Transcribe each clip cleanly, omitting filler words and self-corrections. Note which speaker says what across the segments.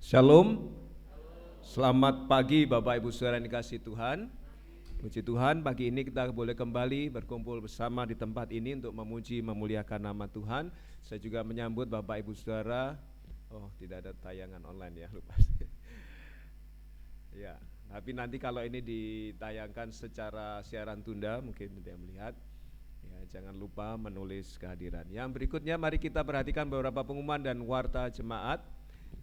Speaker 1: Shalom, selamat pagi Bapak Ibu Saudara yang dikasihi Tuhan. Puji Tuhan, pagi ini kita boleh kembali berkumpul bersama di tempat ini untuk memuji memuliakan nama Tuhan. Saya juga menyambut Bapak Ibu Saudara. Oh, tidak ada tayangan online ya, lupa. Ya, tapi nanti kalau ini ditayangkan secara siaran tunda mungkin tidak melihat. Ya, jangan lupa menulis kehadiran. Yang berikutnya mari kita perhatikan beberapa pengumuman dan warta jemaat.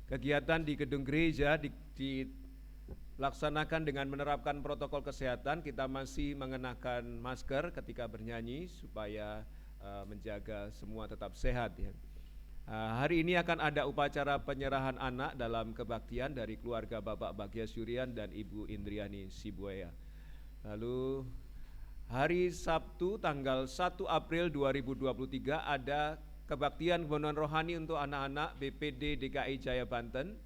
Speaker 1: Kegiatan di gedung gereja dilaksanakan dengan menerapkan protokol kesehatan. Kita masih mengenakan masker ketika bernyanyi supaya menjaga semua tetap sehat ya. Hari ini akan ada upacara penyerahan anak dalam kebaktian dari keluarga Bapak Bagya Syurian dan Ibu Indriani Sibuaya. Lalu hari Sabtu tanggal 1 April 2023 ada kebaktian kebenaran rohani untuk anak-anak BPD DKI Jaya Banten,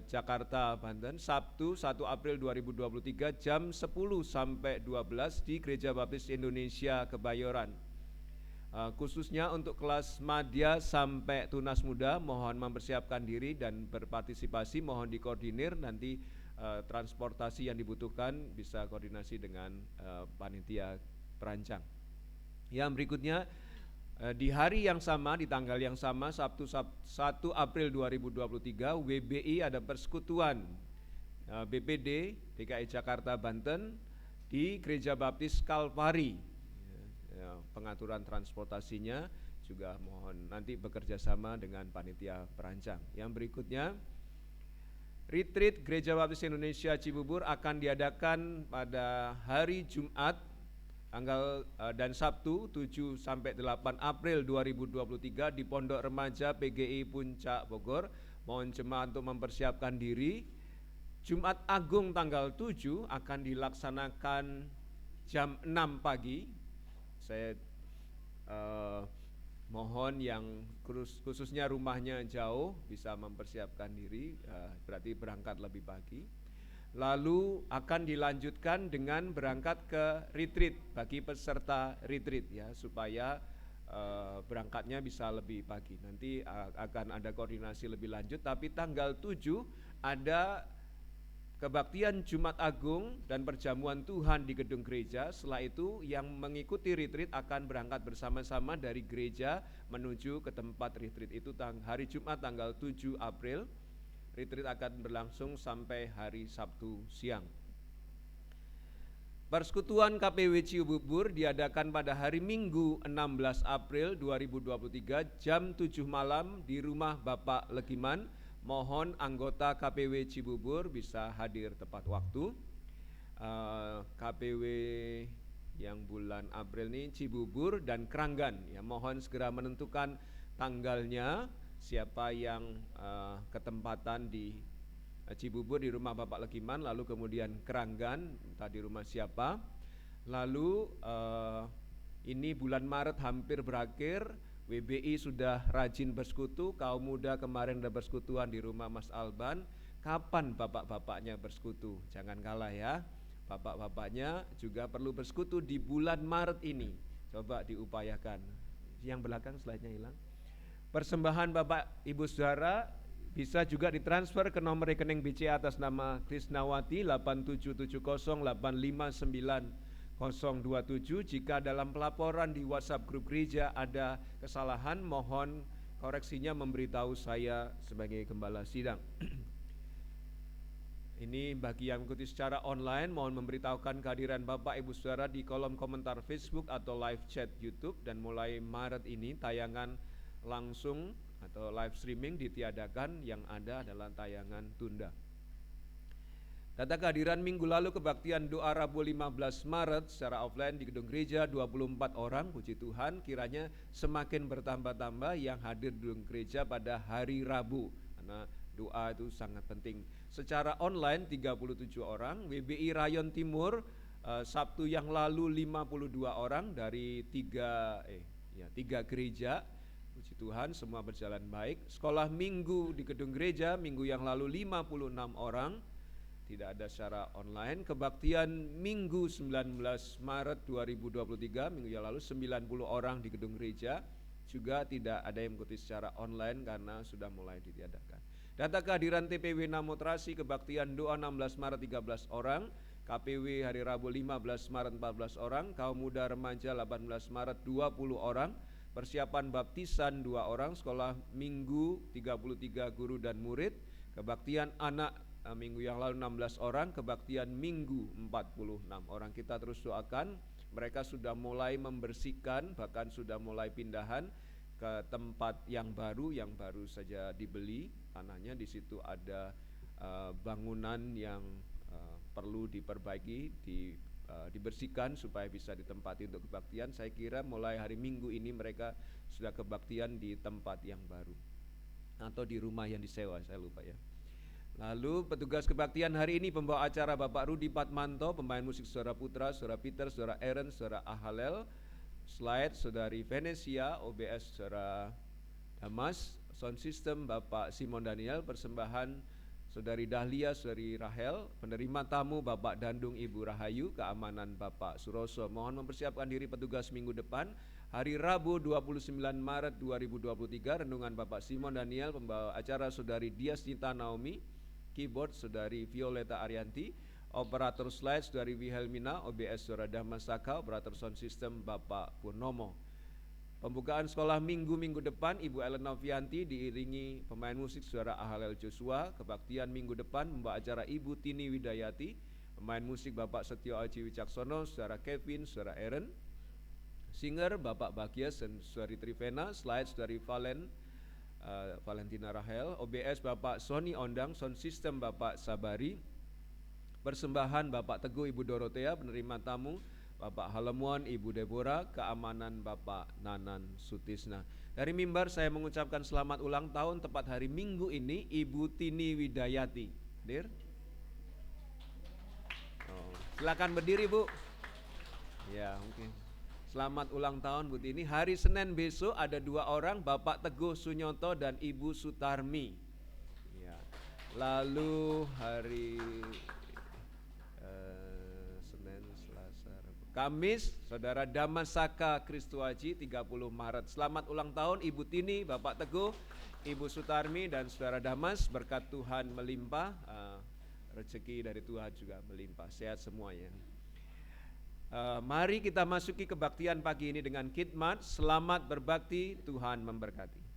Speaker 1: Jakarta, Banten, Sabtu 1 April 2023 jam 10 sampai 12 di Gereja Baptis Indonesia Kebayoran. Khususnya untuk kelas madya sampai tunas muda, mohon mempersiapkan diri dan berpartisipasi, mohon dikoordinir nanti transportasi yang dibutuhkan bisa koordinasi dengan panitia perancang. Yang berikutnya, di hari yang sama, di tanggal yang sama, Sabtu 1 April 2023, WBI ada persekutuan BPD DKI Jakarta Banten di Gereja Baptis Kalvari. Pengaturan transportasinya juga mohon nanti bekerja sama dengan panitia perancang. Yang berikutnya, retreat Gereja Baptis Indonesia Cibubur akan diadakan pada hari Jumat tanggal dan Sabtu 7 sampai 8 April 2023 di Pondok Remaja PGI Puncak Bogor. Mohon jemaat untuk mempersiapkan diri. Jumat Agung tanggal 7 akan dilaksanakan jam 6 pagi. Saya mohon yang khususnya rumahnya jauh bisa mempersiapkan diri, berarti berangkat lebih pagi. Lalu akan dilanjutkan dengan berangkat ke retreat bagi peserta retreat ya, supaya berangkatnya bisa lebih pagi. Nanti akan ada koordinasi lebih lanjut, tapi tanggal 7 ada kebaktian Jumat Agung dan perjamuan Tuhan di gedung gereja. Setelah itu yang mengikuti retreat akan berangkat bersama-sama dari gereja menuju ke tempat retreat itu hari Jumat tanggal 7 April. Retreat akan berlangsung sampai hari Sabtu siang. Persekutuan KPW Cibubur diadakan pada hari Minggu 16 April 2023 jam 7 malam di rumah Bapak Legiman. Mohon anggota KPW Cibubur bisa hadir tepat waktu. KPW yang bulan April ini Cibubur dan Kranggan ya, mohon segera menentukan tanggalnya. Siapa yang ketempatan di Cibubur di rumah Bapak Legiman, lalu kemudian Kranggan entah di rumah siapa. Lalu ini bulan Maret hampir berakhir, WBI sudah rajin bersekutu, kaum muda kemarin sudah bersekutuan di rumah Mas Alban. Kapan bapak-bapaknya bersekutu? Jangan kalah ya, bapak-bapaknya juga perlu bersekutu di bulan Maret ini. Coba diupayakan. Yang belakang slide-nya hilang. Persembahan Bapak Ibu Saudara bisa juga ditransfer ke nomor rekening BCA atas nama Krisnawati 8770859027. Jika dalam pelaporan di WhatsApp grup gereja ada kesalahan, mohon koreksinya memberitahu saya sebagai gembala sidang. Ini bagi yang mengikuti secara online, mohon memberitahukan kehadiran Bapak Ibu Saudara di kolom komentar Facebook atau live chat YouTube, dan mulai Maret ini tayangan langsung atau live streaming ditiadakan, yang ada adalah tayangan tunda. Data kehadiran minggu lalu kebaktian doa Rabu 15 Maret secara offline di gedung gereja 24 orang, puji Tuhan, kiranya semakin bertambah-tambah yang hadir di gedung gereja pada hari Rabu, karena doa itu sangat penting. Secara online 37 orang, WBI Rayon Timur Sabtu yang lalu 52 orang dari tiga gereja. Puji Tuhan semua berjalan baik. Sekolah minggu di gedung gereja minggu yang lalu 56 orang, tidak ada secara online. Kebaktian minggu 19 Maret 2023 minggu yang lalu 90 orang di gedung gereja, juga tidak ada yang mengikuti secara online karena sudah mulai ditiadakan. Data kehadiran TPW Namotrasi kebaktian doa 16 Maret 13 orang, KPW hari Rabu 15 Maret 14 orang, kaum muda remaja 18 Maret 20 orang, persiapan baptisan 2 orang, sekolah minggu 33 guru dan murid, kebaktian anak minggu yang lalu 16 orang, kebaktian minggu 46 orang. Kita terus doakan, mereka sudah mulai membersihkan, bahkan sudah mulai pindahan ke tempat yang baru saja dibeli tanahnya. Di situ ada bangunan yang perlu diperbaiki, dibersihkan supaya bisa ditempati untuk kebaktian. Saya kira mulai hari Minggu ini mereka sudah kebaktian di tempat yang baru atau di rumah yang disewa, saya lupa ya. Lalu petugas kebaktian hari ini pembawa acara Bapak Rudi Patmanto, pemain musik Saudara Putra, Saudara Peter, Saudara Aaron, Saudara Ahalel, slide Saudari Venesia, OBS Saudara Damas, sound system Bapak Simon Daniel, persembahan Saudari Dahlia, Saudari Rahel, penerima tamu Bapak Dandung Ibu Rahayu, keamanan Bapak Suroso. Mohon mempersiapkan diri petugas minggu depan. Hari Rabu 29 Maret 2023, renungan Bapak Simon Daniel, pembawa acara Saudari Diasnita Naomi, keyboard Saudari Violeta Arianti, operator slide Saudari Wilhelmina, OBS Saudara Damas Saka, operator sound system Bapak Purnomo. Pembukaan sekolah minggu depan Ibu Ellen Novianti diiringi pemain musik Saudara Ahalel Joshua. Kebaktian minggu depan membawa acara Ibu Tini Widayati, pemain musik Bapak Setio Aji Wicaksono, Saudara Kevin, Saudara Aaron, singer Bapak Bagias dan Saudari Trivena, slide Saudari Valentina Rahel, OBS Bapak Sony Ondang, sound system Bapak Sabari, persembahan Bapak Teguh Ibu Dorotea, penerima tamu Bapak Halemuan Ibu Deborah, keamanan Bapak Nanan Sutisna. Dari mimbar saya mengucapkan selamat ulang tahun tepat hari Minggu ini Ibu Tini Widayati. Hadir? Silakan berdiri Bu. Ya, oke. Selamat ulang tahun Bu Tini. Hari Senin besok ada 2 orang, Bapak Teguh Sunyoto dan Ibu Sutarmi. Ya. Lalu hari Senin, Selasa, Rabu, Kamis Saudara Damas Saka Kristuaji 30 Maret. Selamat ulang tahun Ibu Tini, Bapak Teguh, Ibu Sutarmi dan Saudara Damas. Berkat Tuhan melimpah, rezeki dari Tuhan juga melimpah. Sehat semuanya. Mari kita masuki kebaktian pagi ini dengan khidmat. Selamat berbakti, Tuhan memberkati.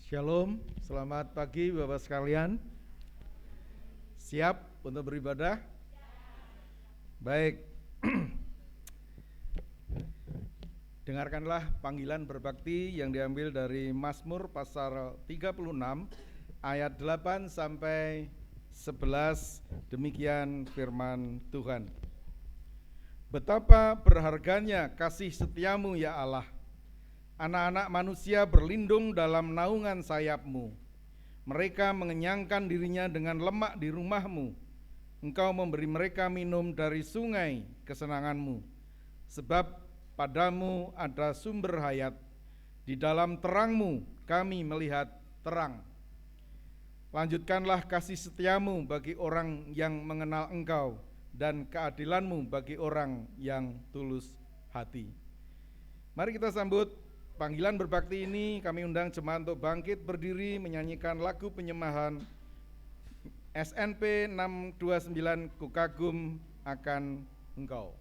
Speaker 2: Shalom, selamat pagi Bapak sekalian. Siap untuk beribadah? Baik. Dengarkanlah panggilan berbakti yang diambil dari Mazmur pasal 36 ayat 8 sampai 11. Demikian firman Tuhan. Betapa berharganya kasih setiamu ya Allah. Anak-anak manusia berlindung dalam naungan sayap-Mu. Mereka mengenyangkan dirinya dengan lemak di rumah-Mu. Engkau memberi mereka minum dari sungai kesenangan-Mu. Sebab padamu ada sumber hayat. Di dalam terang-Mu kami melihat terang. Lanjutkanlah kasih setiamu bagi orang yang mengenal Engkau dan keadilan-Mu bagi orang yang tulus hati. Mari kita sambut panggilan berbakti ini. Kami undang jemaat untuk bangkit berdiri menyanyikan lagu penyembahan SNP 629 Ku Kagum Akan Engkau.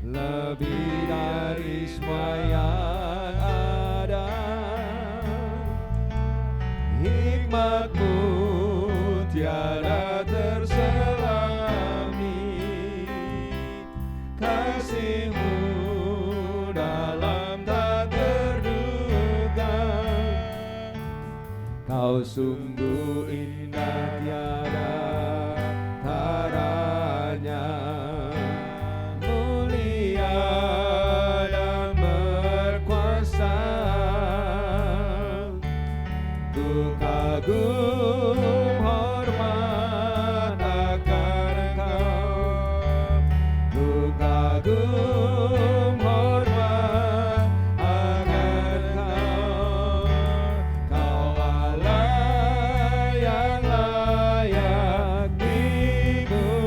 Speaker 1: Lebih dari semua yang ada, Kau sungguh indah tiada taranya, mulia dan berkuasa. Ku kagum hormat akan Engkau, ku kagum hormat akan Engkau. Kau Allah yang layak dipuji,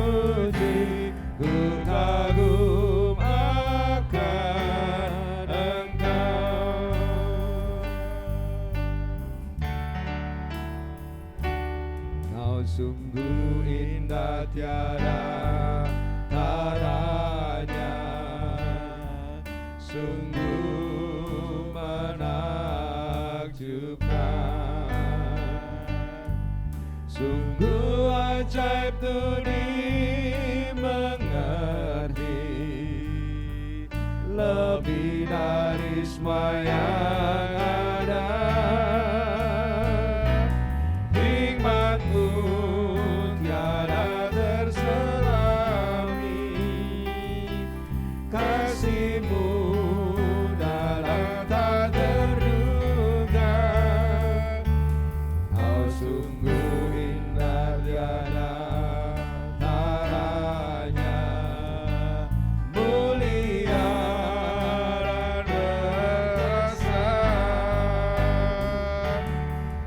Speaker 1: ku kagum akan Engkau. Kau sungguh indah tiada taranya, sungguh menakjubkan, sungguh ajaib tuh dimengerti, lebih dari semua yang ada. Hikmat-Mu tiada terselami, kasih-Mu dalam tak terduga. Kau sungguh indah tiada taranya, mulia dan berkuasa.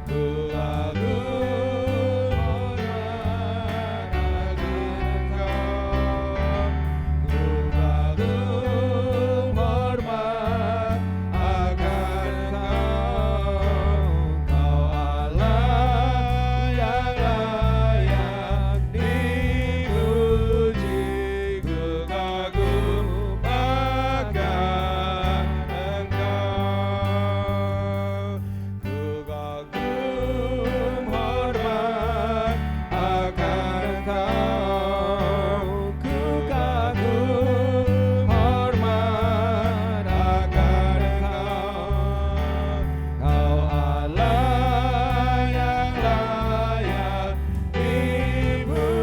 Speaker 1: Ku kagum hormat akan Engkau, ku kagum hormat akan Engkau. Kau Allah yang layak dipuji, ku kagum akan Engkau. Ku kagum hormat akan Engkau, ku kagum hormat akan Engkau. Kau Allah yang layak dipuji,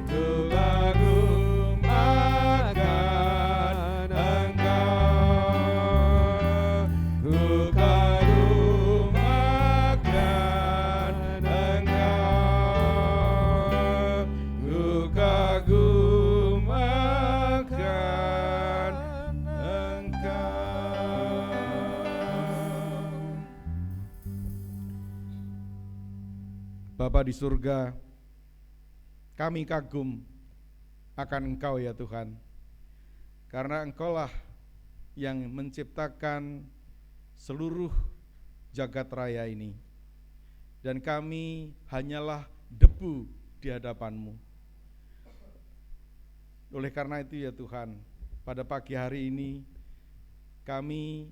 Speaker 1: ku kagum akan Engkau, ku kagum akan Engkau, ku kagum akan Engkau.
Speaker 2: Bapa di surga, kami kagum akan Engkau ya Tuhan, karena Engkaulah yang menciptakan seluruh jagat raya ini, dan kami hanyalah debu di hadapan-Mu. Oleh karena itu ya Tuhan, pada pagi hari ini kami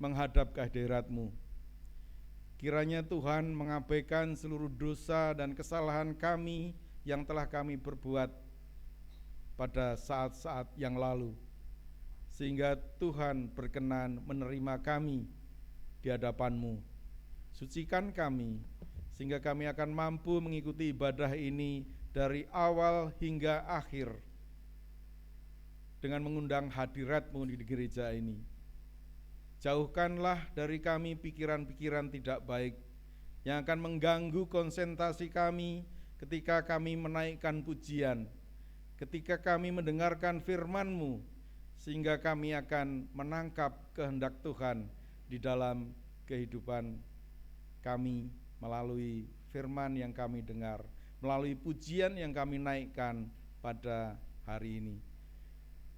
Speaker 2: menghadap ke hadirat-Mu. Kiranya Tuhan mengabaikan seluruh dosa dan kesalahan kami yang telah kami perbuat pada saat-saat yang lalu, sehingga Tuhan berkenan menerima kami di hadapan-Mu. Sucikan kami, sehingga kami akan mampu mengikuti ibadah ini dari awal hingga akhir, dengan mengundang hadirat-Mu di gereja ini. Jauhkanlah dari kami pikiran-pikiran tidak baik yang akan mengganggu konsentrasi kami ketika kami menaikkan pujian, ketika kami mendengarkan firman-Mu, sehingga kami akan menangkap kehendak Tuhan di dalam kehidupan kami melalui firman yang kami dengar, melalui pujian yang kami naikkan pada hari ini.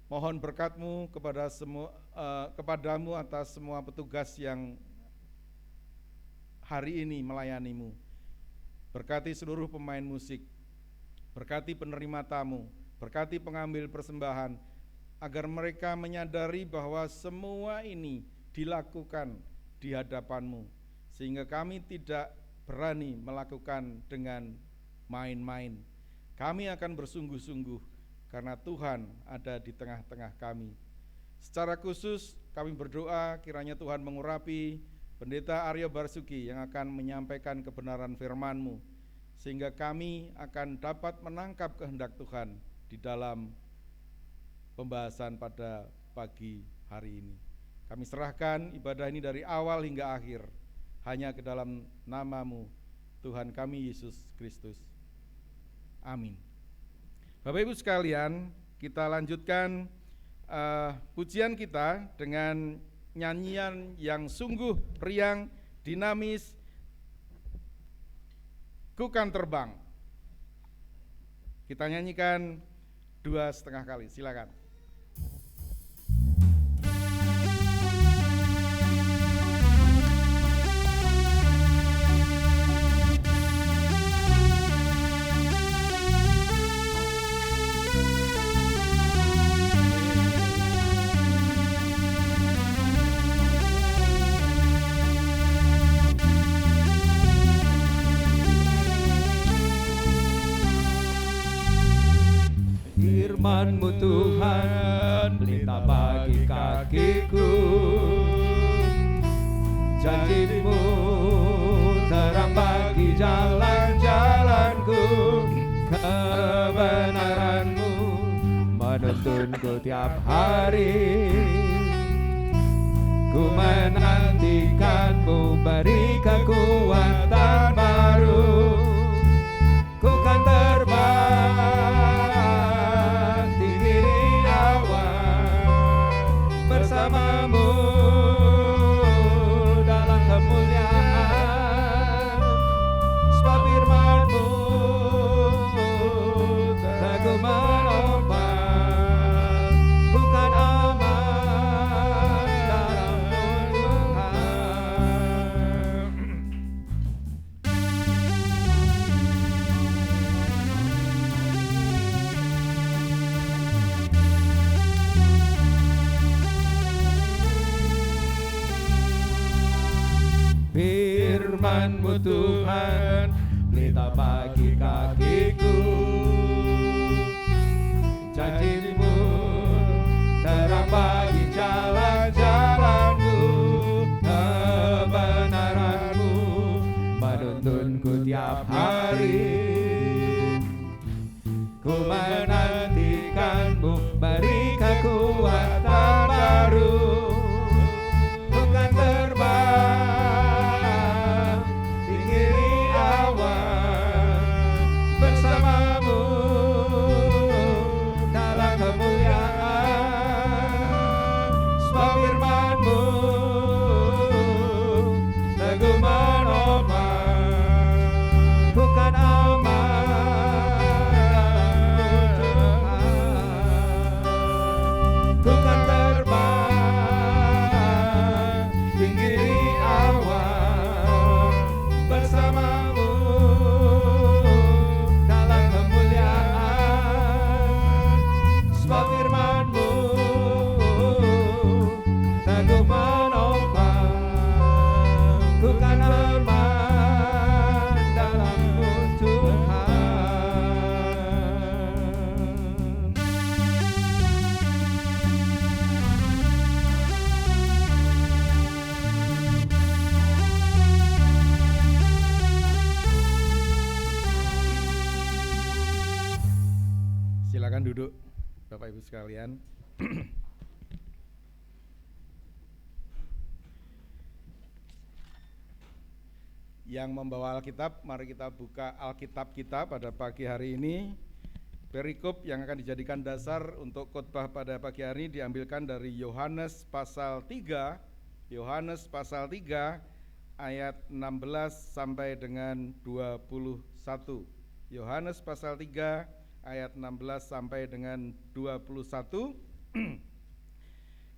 Speaker 2: Mohon berkat-Mu kepada kepadamu atas semua petugas yang hari ini melayani-Mu. Berkati seluruh pemain musik, berkati penerima tamu, berkati pengambil persembahan, agar mereka menyadari bahwa semua ini dilakukan di hadapan-Mu, sehingga kami tidak berani melakukan dengan main-main. Kami akan bersungguh-sungguh karena Tuhan ada di tengah-tengah kami. Secara khusus kami berdoa kiranya Tuhan mengurapi Pendeta Aryo Barsuki yang akan menyampaikan kebenaran firman-Mu, sehingga kami akan dapat menangkap kehendak Tuhan di dalam pembahasan pada pagi hari ini. Kami serahkan ibadah ini dari awal hingga akhir hanya ke dalam nama-Mu, Tuhan kami Yesus Kristus. Amin. Bapak Ibu sekalian, kita lanjutkan pujian kita dengan nyanyian yang sungguh riang, dinamis, Ku Kan Terbang. Kita nyanyikan 2,5 kali, silakan.
Speaker 1: Firman-Mu Tuhan, pelita bagi kakiku. Janji-Mu terang bagi jalan-jalanku. Kebenaran-Mu menuntunku tiap hari. Ku menantikan-Mu beri kekuatan baru. Ku kan terbang tinggi di awan bersama-Mu dalam kemuliaan. Sebab firman-Mu teguh menopang. Ku kan aman dalam-Mu Tuhan. Firman-Mu Tuhan, pelita bagi kakiku. Janji-Mu terang bagi jalan-jalanku. Kebenaran-Mu menuntunku tiap hari. Ku menantikan-Mu beri kekuatan baru. Ku kan terbang tinggi di awan bersama-Mu dalam kemuliaan. Sebab firman-Mu teguh menopang. Ku kan aman dalam-Mu Tuhan. Ku kan terbang tinggi di awan bersama-Mu dalam kemuliaan. Sebab firman-Mu teguh menopang. Ku kan aman dalam-Mu Tuhan.
Speaker 2: Silakan duduk, Bapak Ibu sekalian. Yang membawa Alkitab, mari kita buka Alkitab kita pada pagi hari ini. Perikop yang akan dijadikan dasar untuk khotbah pada pagi hari ini diambilkan dari Yohanes pasal 3, Yohanes pasal 3 ayat 16 sampai dengan 21. Yohanes pasal 3 ayat 16 sampai dengan 21.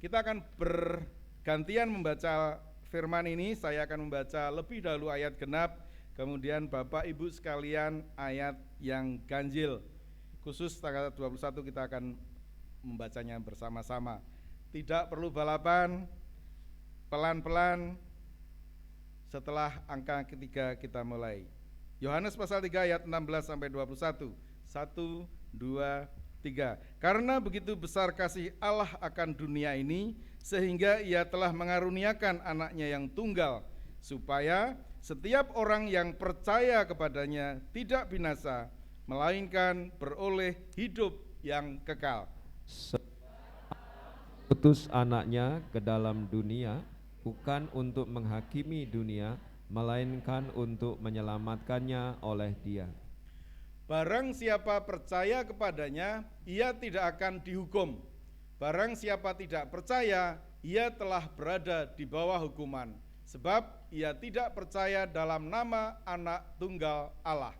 Speaker 2: Kita akan bergantian membaca firman ini. Saya akan membaca lebih dahulu ayat genap, kemudian Bapak Ibu sekalian ayat yang ganjil. Khusus tanggal 21 kita akan membacanya bersama-sama. Tidak perlu balapan, pelan-pelan setelah angka ketiga kita mulai. Yohanes pasal 3 ayat 16 sampai 21. 1, 2, 3. Karena begitu besar kasih Allah akan dunia ini, sehingga ia telah mengaruniakan anaknya yang tunggal, supaya setiap orang yang percaya kepadanya tidak binasa, melainkan beroleh hidup yang kekal.
Speaker 1: Utus anaknya ke dalam dunia, bukan untuk menghakimi dunia, melainkan untuk menyelamatkannya oleh Dia.
Speaker 2: Barang siapa percaya kepadanya, ia tidak akan dihukum. Barang siapa tidak percaya, ia telah berada di bawah hukuman, sebab ia tidak percaya dalam nama Anak Tunggal Allah.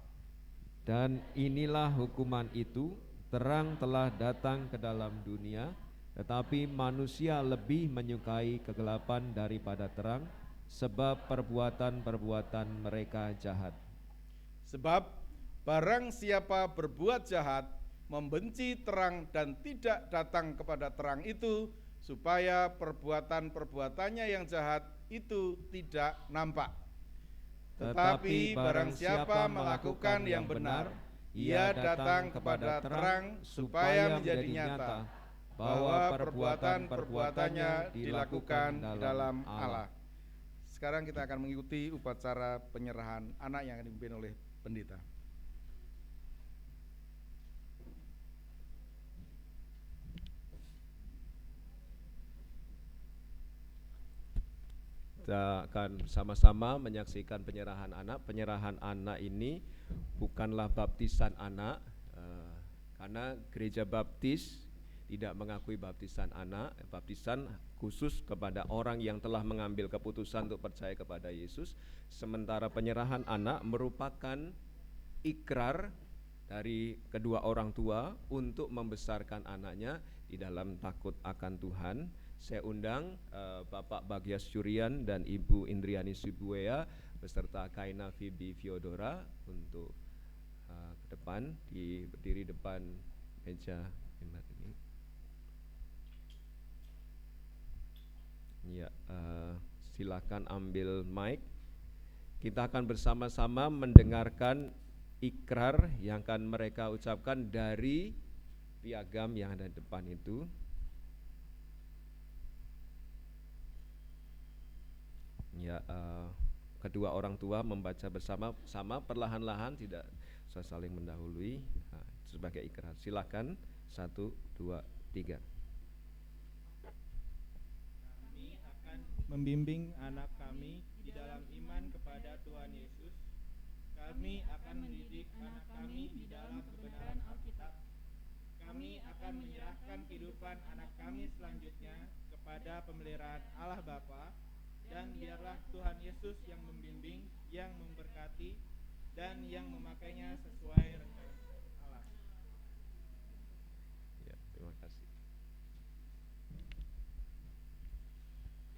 Speaker 1: Dan inilah hukuman itu, terang telah datang ke dalam dunia, tetapi manusia lebih menyukai kegelapan daripada terang, sebab perbuatan-perbuatan mereka jahat.
Speaker 2: Sebab barang siapa berbuat jahat, membenci terang dan tidak datang kepada terang itu, supaya perbuatan-perbuatannya yang jahat itu tidak nampak. Tetapi barang siapa melakukan yang benar, ia datang kepada terang supaya menjadi nyata bahwa perbuatan-perbuatannya dilakukan di dalam Allah. Sekarang kita akan mengikuti upacara penyerahan anak yang akan dipimpin oleh pendeta.
Speaker 1: Kita akan sama-sama menyaksikan penyerahan anak. Penyerahan anak ini bukanlah baptisan anak, karena gereja baptis tidak mengakui baptisan anak. Baptisan khusus kepada orang yang telah mengambil keputusan untuk percaya kepada Yesus. Sementara penyerahan anak merupakan ikrar dari kedua orang tua untuk membesarkan anaknya di dalam takut akan Tuhan. Saya undang Bapak Bagias Syurian dan Ibu Indriani Sibuea beserta Kaina Fibi Fiodora untuk ke depan, berdiri depan meja mimbar ini. Ya, silakan ambil mic. Kita akan bersama-sama mendengarkan ikrar yang akan mereka ucapkan dari piagam yang ada di depan itu. Ya, kedua orang tua membaca bersama-sama perlahan-lahan, tidak usah saling mendahului. Nah, sebagai ikrar. Silakan 1, 2, 3.
Speaker 3: Kami akan membimbing anak kami di dalam iman kepada Tuhan Yesus. Kami akan mendidik anak kami di dalam kebenaran Alkitab. Kami akan menyerahkan kehidupan anak kami selanjutnya kepada pemeliharaan Allah Bapa. Dan biarlah Tuhan Yesus yang membimbing, yang memberkati, dan yang memakainya sesuai rencana Allah.
Speaker 1: Ya, terima kasih.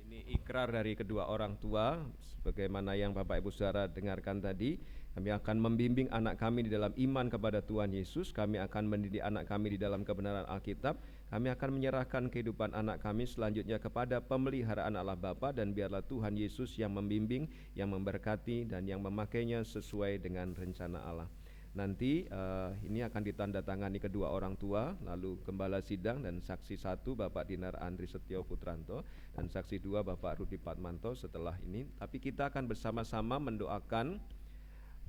Speaker 1: Ini ikrar dari kedua orang tua, sebagaimana yang Bapak Ibu Saudara dengarkan tadi. Kami akan membimbing anak kami di dalam iman kepada Tuhan Yesus. Kami akan mendidik anak kami di dalam kebenaran Alkitab. Kami akan menyerahkan kehidupan anak kami selanjutnya kepada pemeliharaan Allah Bapa, dan biarlah Tuhan Yesus yang membimbing, yang memberkati, dan yang memakainya sesuai dengan rencana Allah. Nanti ini akan ditandatangani kedua orang tua, lalu Gembala Sidang dan saksi 1 Bapak Dinar Andri Setio Putranto, dan saksi 2 Bapak Rudi Patmanto setelah ini. Tapi kita akan bersama-sama mendoakan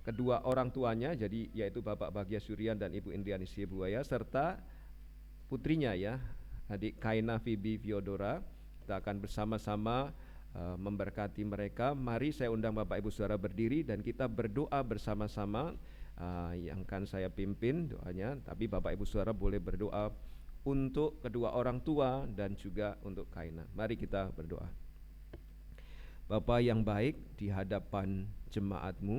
Speaker 1: kedua orang tuanya, jadi yaitu Bapak Bagia Syurian dan Ibu Indriani Sibuaya, serta putrinya ya, adik Kaina Fibi Fiodora. Kita akan bersama-sama memberkati mereka. Mari saya undang Bapak Ibu Saudara berdiri dan kita berdoa bersama-sama. Yang akan saya pimpin doanya, tapi Bapak Ibu Saudara boleh berdoa untuk kedua orang tua dan juga untuk Kaina. Mari kita berdoa. Bapa yang baik, di hadapan jemaat-Mu,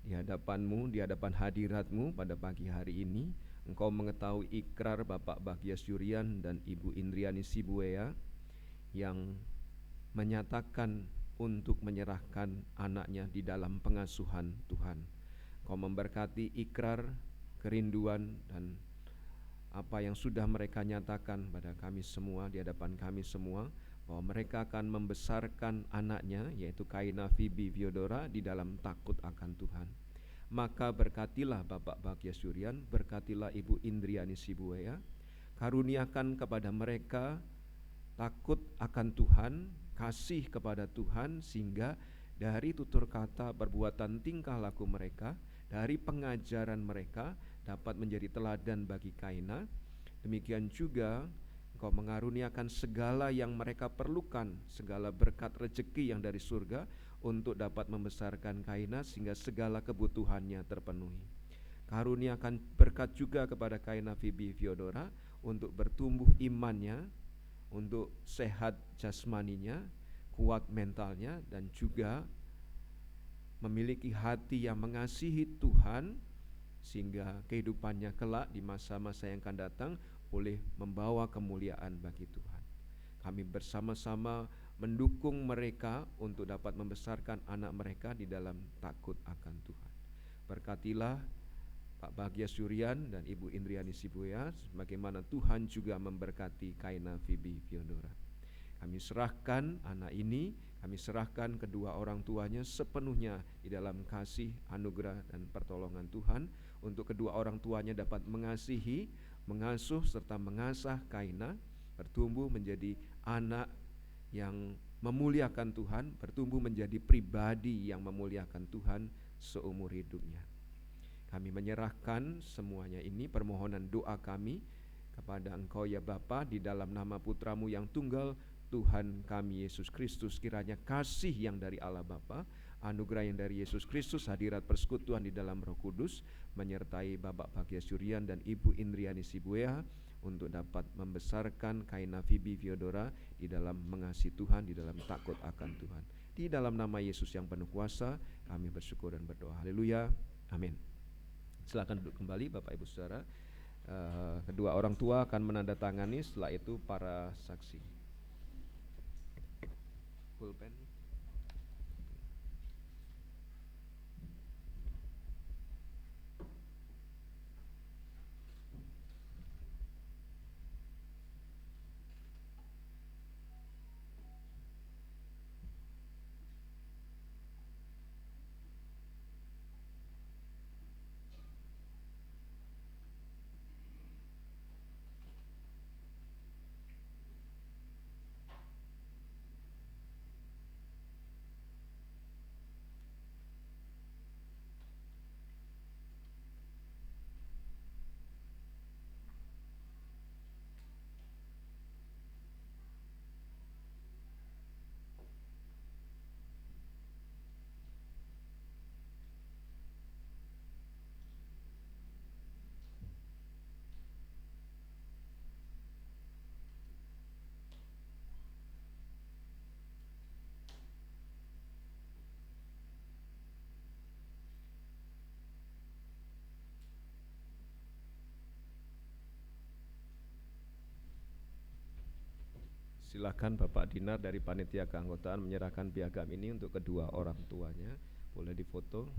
Speaker 1: di hadapan-Mu, di hadapan hadirat-Mu pada pagi hari ini, Engkau mengetahui ikrar Bapak Bagias Syurian dan Ibu Indriani Sibuea yang menyatakan untuk menyerahkan anaknya di dalam pengasuhan Tuhan. Engkau memberkati ikrar, kerinduan, dan apa yang sudah mereka nyatakan pada kami semua, di hadapan kami semua, bahwa mereka akan membesarkan anaknya, yaitu Kaina Fibi Fiodora, di dalam takut akan Tuhan. Maka berkatilah Bapak Bagia Syurian, berkatilah Ibu Indriani Sibuea, karuniakan kepada mereka takut akan Tuhan, kasih kepada Tuhan, sehingga dari tutur kata, perbuatan, tingkah laku mereka, dari pengajaran mereka dapat menjadi teladan bagi Kaina. Demikian juga Engkau mengaruniakan segala yang mereka perlukan, segala berkat rezeki yang dari surga untuk dapat membesarkan Kaina sehingga segala kebutuhannya terpenuhi. Karuniakan berkat juga kepada Kaina Fibi Fiodora untuk bertumbuh imannya, untuk sehat jasmaninya, kuat mentalnya, dan juga memiliki hati yang mengasihi Tuhan sehingga kehidupannya kelak di masa-masa yang akan datang boleh membawa kemuliaan bagi Tuhan. Kami bersama-sama mendukung mereka untuk dapat membesarkan anak mereka di dalam takut akan Tuhan. Berkatilah Pak Bahagia Suryan dan Ibu Indriani Sibuya, bagaimana Tuhan juga memberkati Kaina Fibi Fiodora. Kami serahkan anak ini, kami serahkan kedua orang tuanya sepenuhnya di dalam kasih, anugerah, dan pertolongan Tuhan, untuk kedua orang tuanya dapat mengasihi, mengasuh, serta mengasah Kaina, bertumbuh menjadi anak yang memuliakan Tuhan, bertumbuh menjadi pribadi yang memuliakan Tuhan seumur hidupnya. Kami menyerahkan semuanya ini, permohonan doa kami kepada Engkau ya Bapa, di dalam nama Putramu yang tunggal, Tuhan kami Yesus Kristus. Kiranya kasih yang dari Allah Bapa, anugerah yang dari Yesus Kristus, hadirat persekutuan di dalam Roh Kudus menyertai Bapak Bahagia Suryan dan Ibu Indriani Sibuya untuk dapat membesarkan Kaina Fibi Fiodora di dalam mengasihi Tuhan, di dalam takut akan Tuhan. Di dalam nama Yesus yang penuh kuasa kami bersyukur dan berdoa. Haleluya. Amin. Silakan duduk kembali Bapak Ibu Saudara. Kedua orang tua akan menandatangani, setelah itu para saksi. Pulpen. Silakan Bapak Dinar dari panitia keanggotaan menyerahkan piagam ini untuk kedua orang tuanya. Boleh difoto.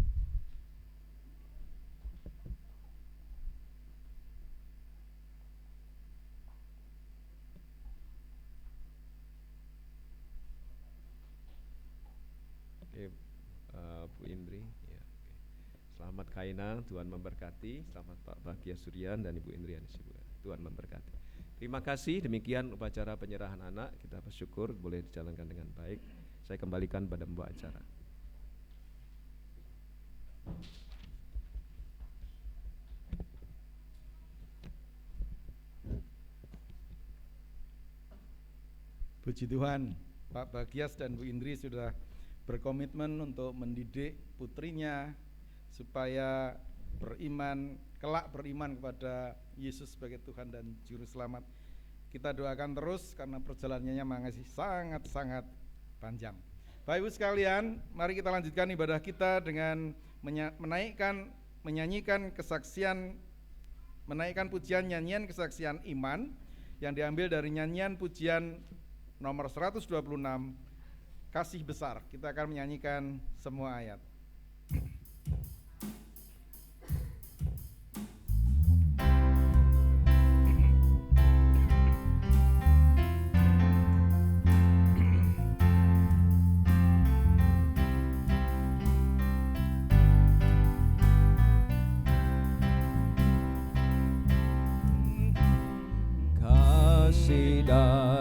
Speaker 1: Oke, Bu Indri. Ya, oke. Selamat Kaina, Tuhan memberkati. Selamat Pak Bahagia Suryan dan Ibu Indriani Sibuya. Tuhan memberkati. Terima kasih, demikian upacara penyerahan anak. Kita bersyukur boleh dijalankan dengan baik. Saya kembalikan pada pembawa acara.
Speaker 2: Puji Tuhan, Pak Bagias dan Bu Indri sudah berkomitmen untuk mendidik putrinya supaya beriman, kelak beriman kepada Yesus sebagai Tuhan dan Juru Selamat. Kita doakan terus karena perjalanannya masih sangat-sangat panjang. Bapak Ibu sekalian, mari kita lanjutkan ibadah kita dengan menyanyikan kesaksian, menaikkan pujian nyanyian kesaksian iman yang diambil dari nyanyian pujian nomor 126, Kasih Besar. Kita akan menyanyikan semua ayat.
Speaker 1: Kasih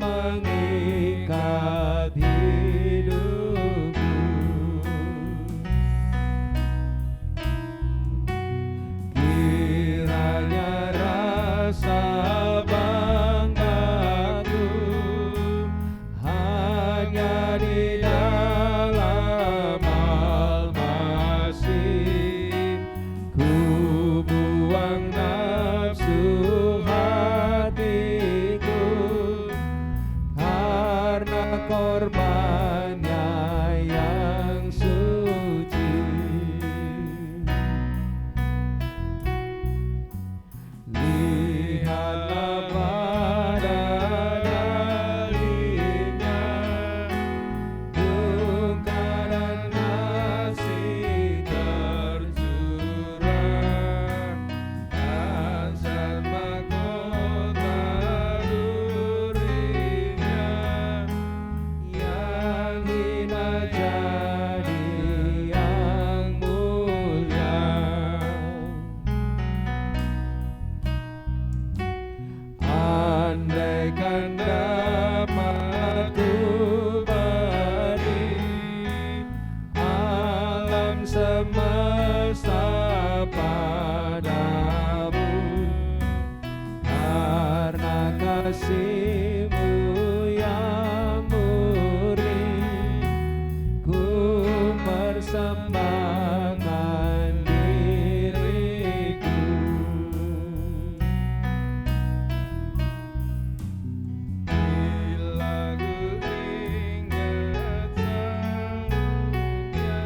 Speaker 1: mengikat hidupku. Kiranya rasa banggaku hanya di dalam Al-Masih. Ku buang nafsu hatiku karena korbannya yang suci. Lihatlah pada darinya duka dan kasih tercurah, dan saat mahkota durinya yang hina jadi yang mulia. Andaikan dapat ku beri alam semesta padamu, karena kasih-Mu yang murni, ku persembahkan diriku. Bila ku ingat satunya,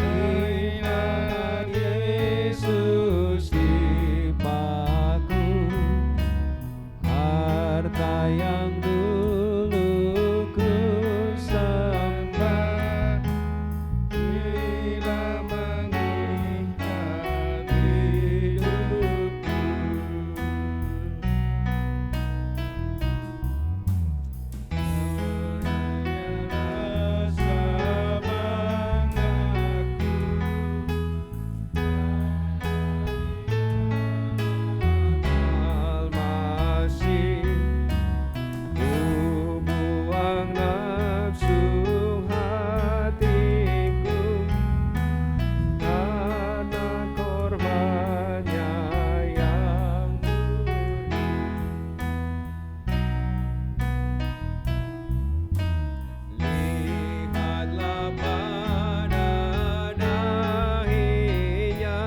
Speaker 1: ingat Yesus di paku, harta yang dulu ku sembah, bila mengingat hidupku. Rasa banggaku Al-Masih. Ku buang nafsu hatiku karena korbannya yang murni. Lihatlah pada dahinya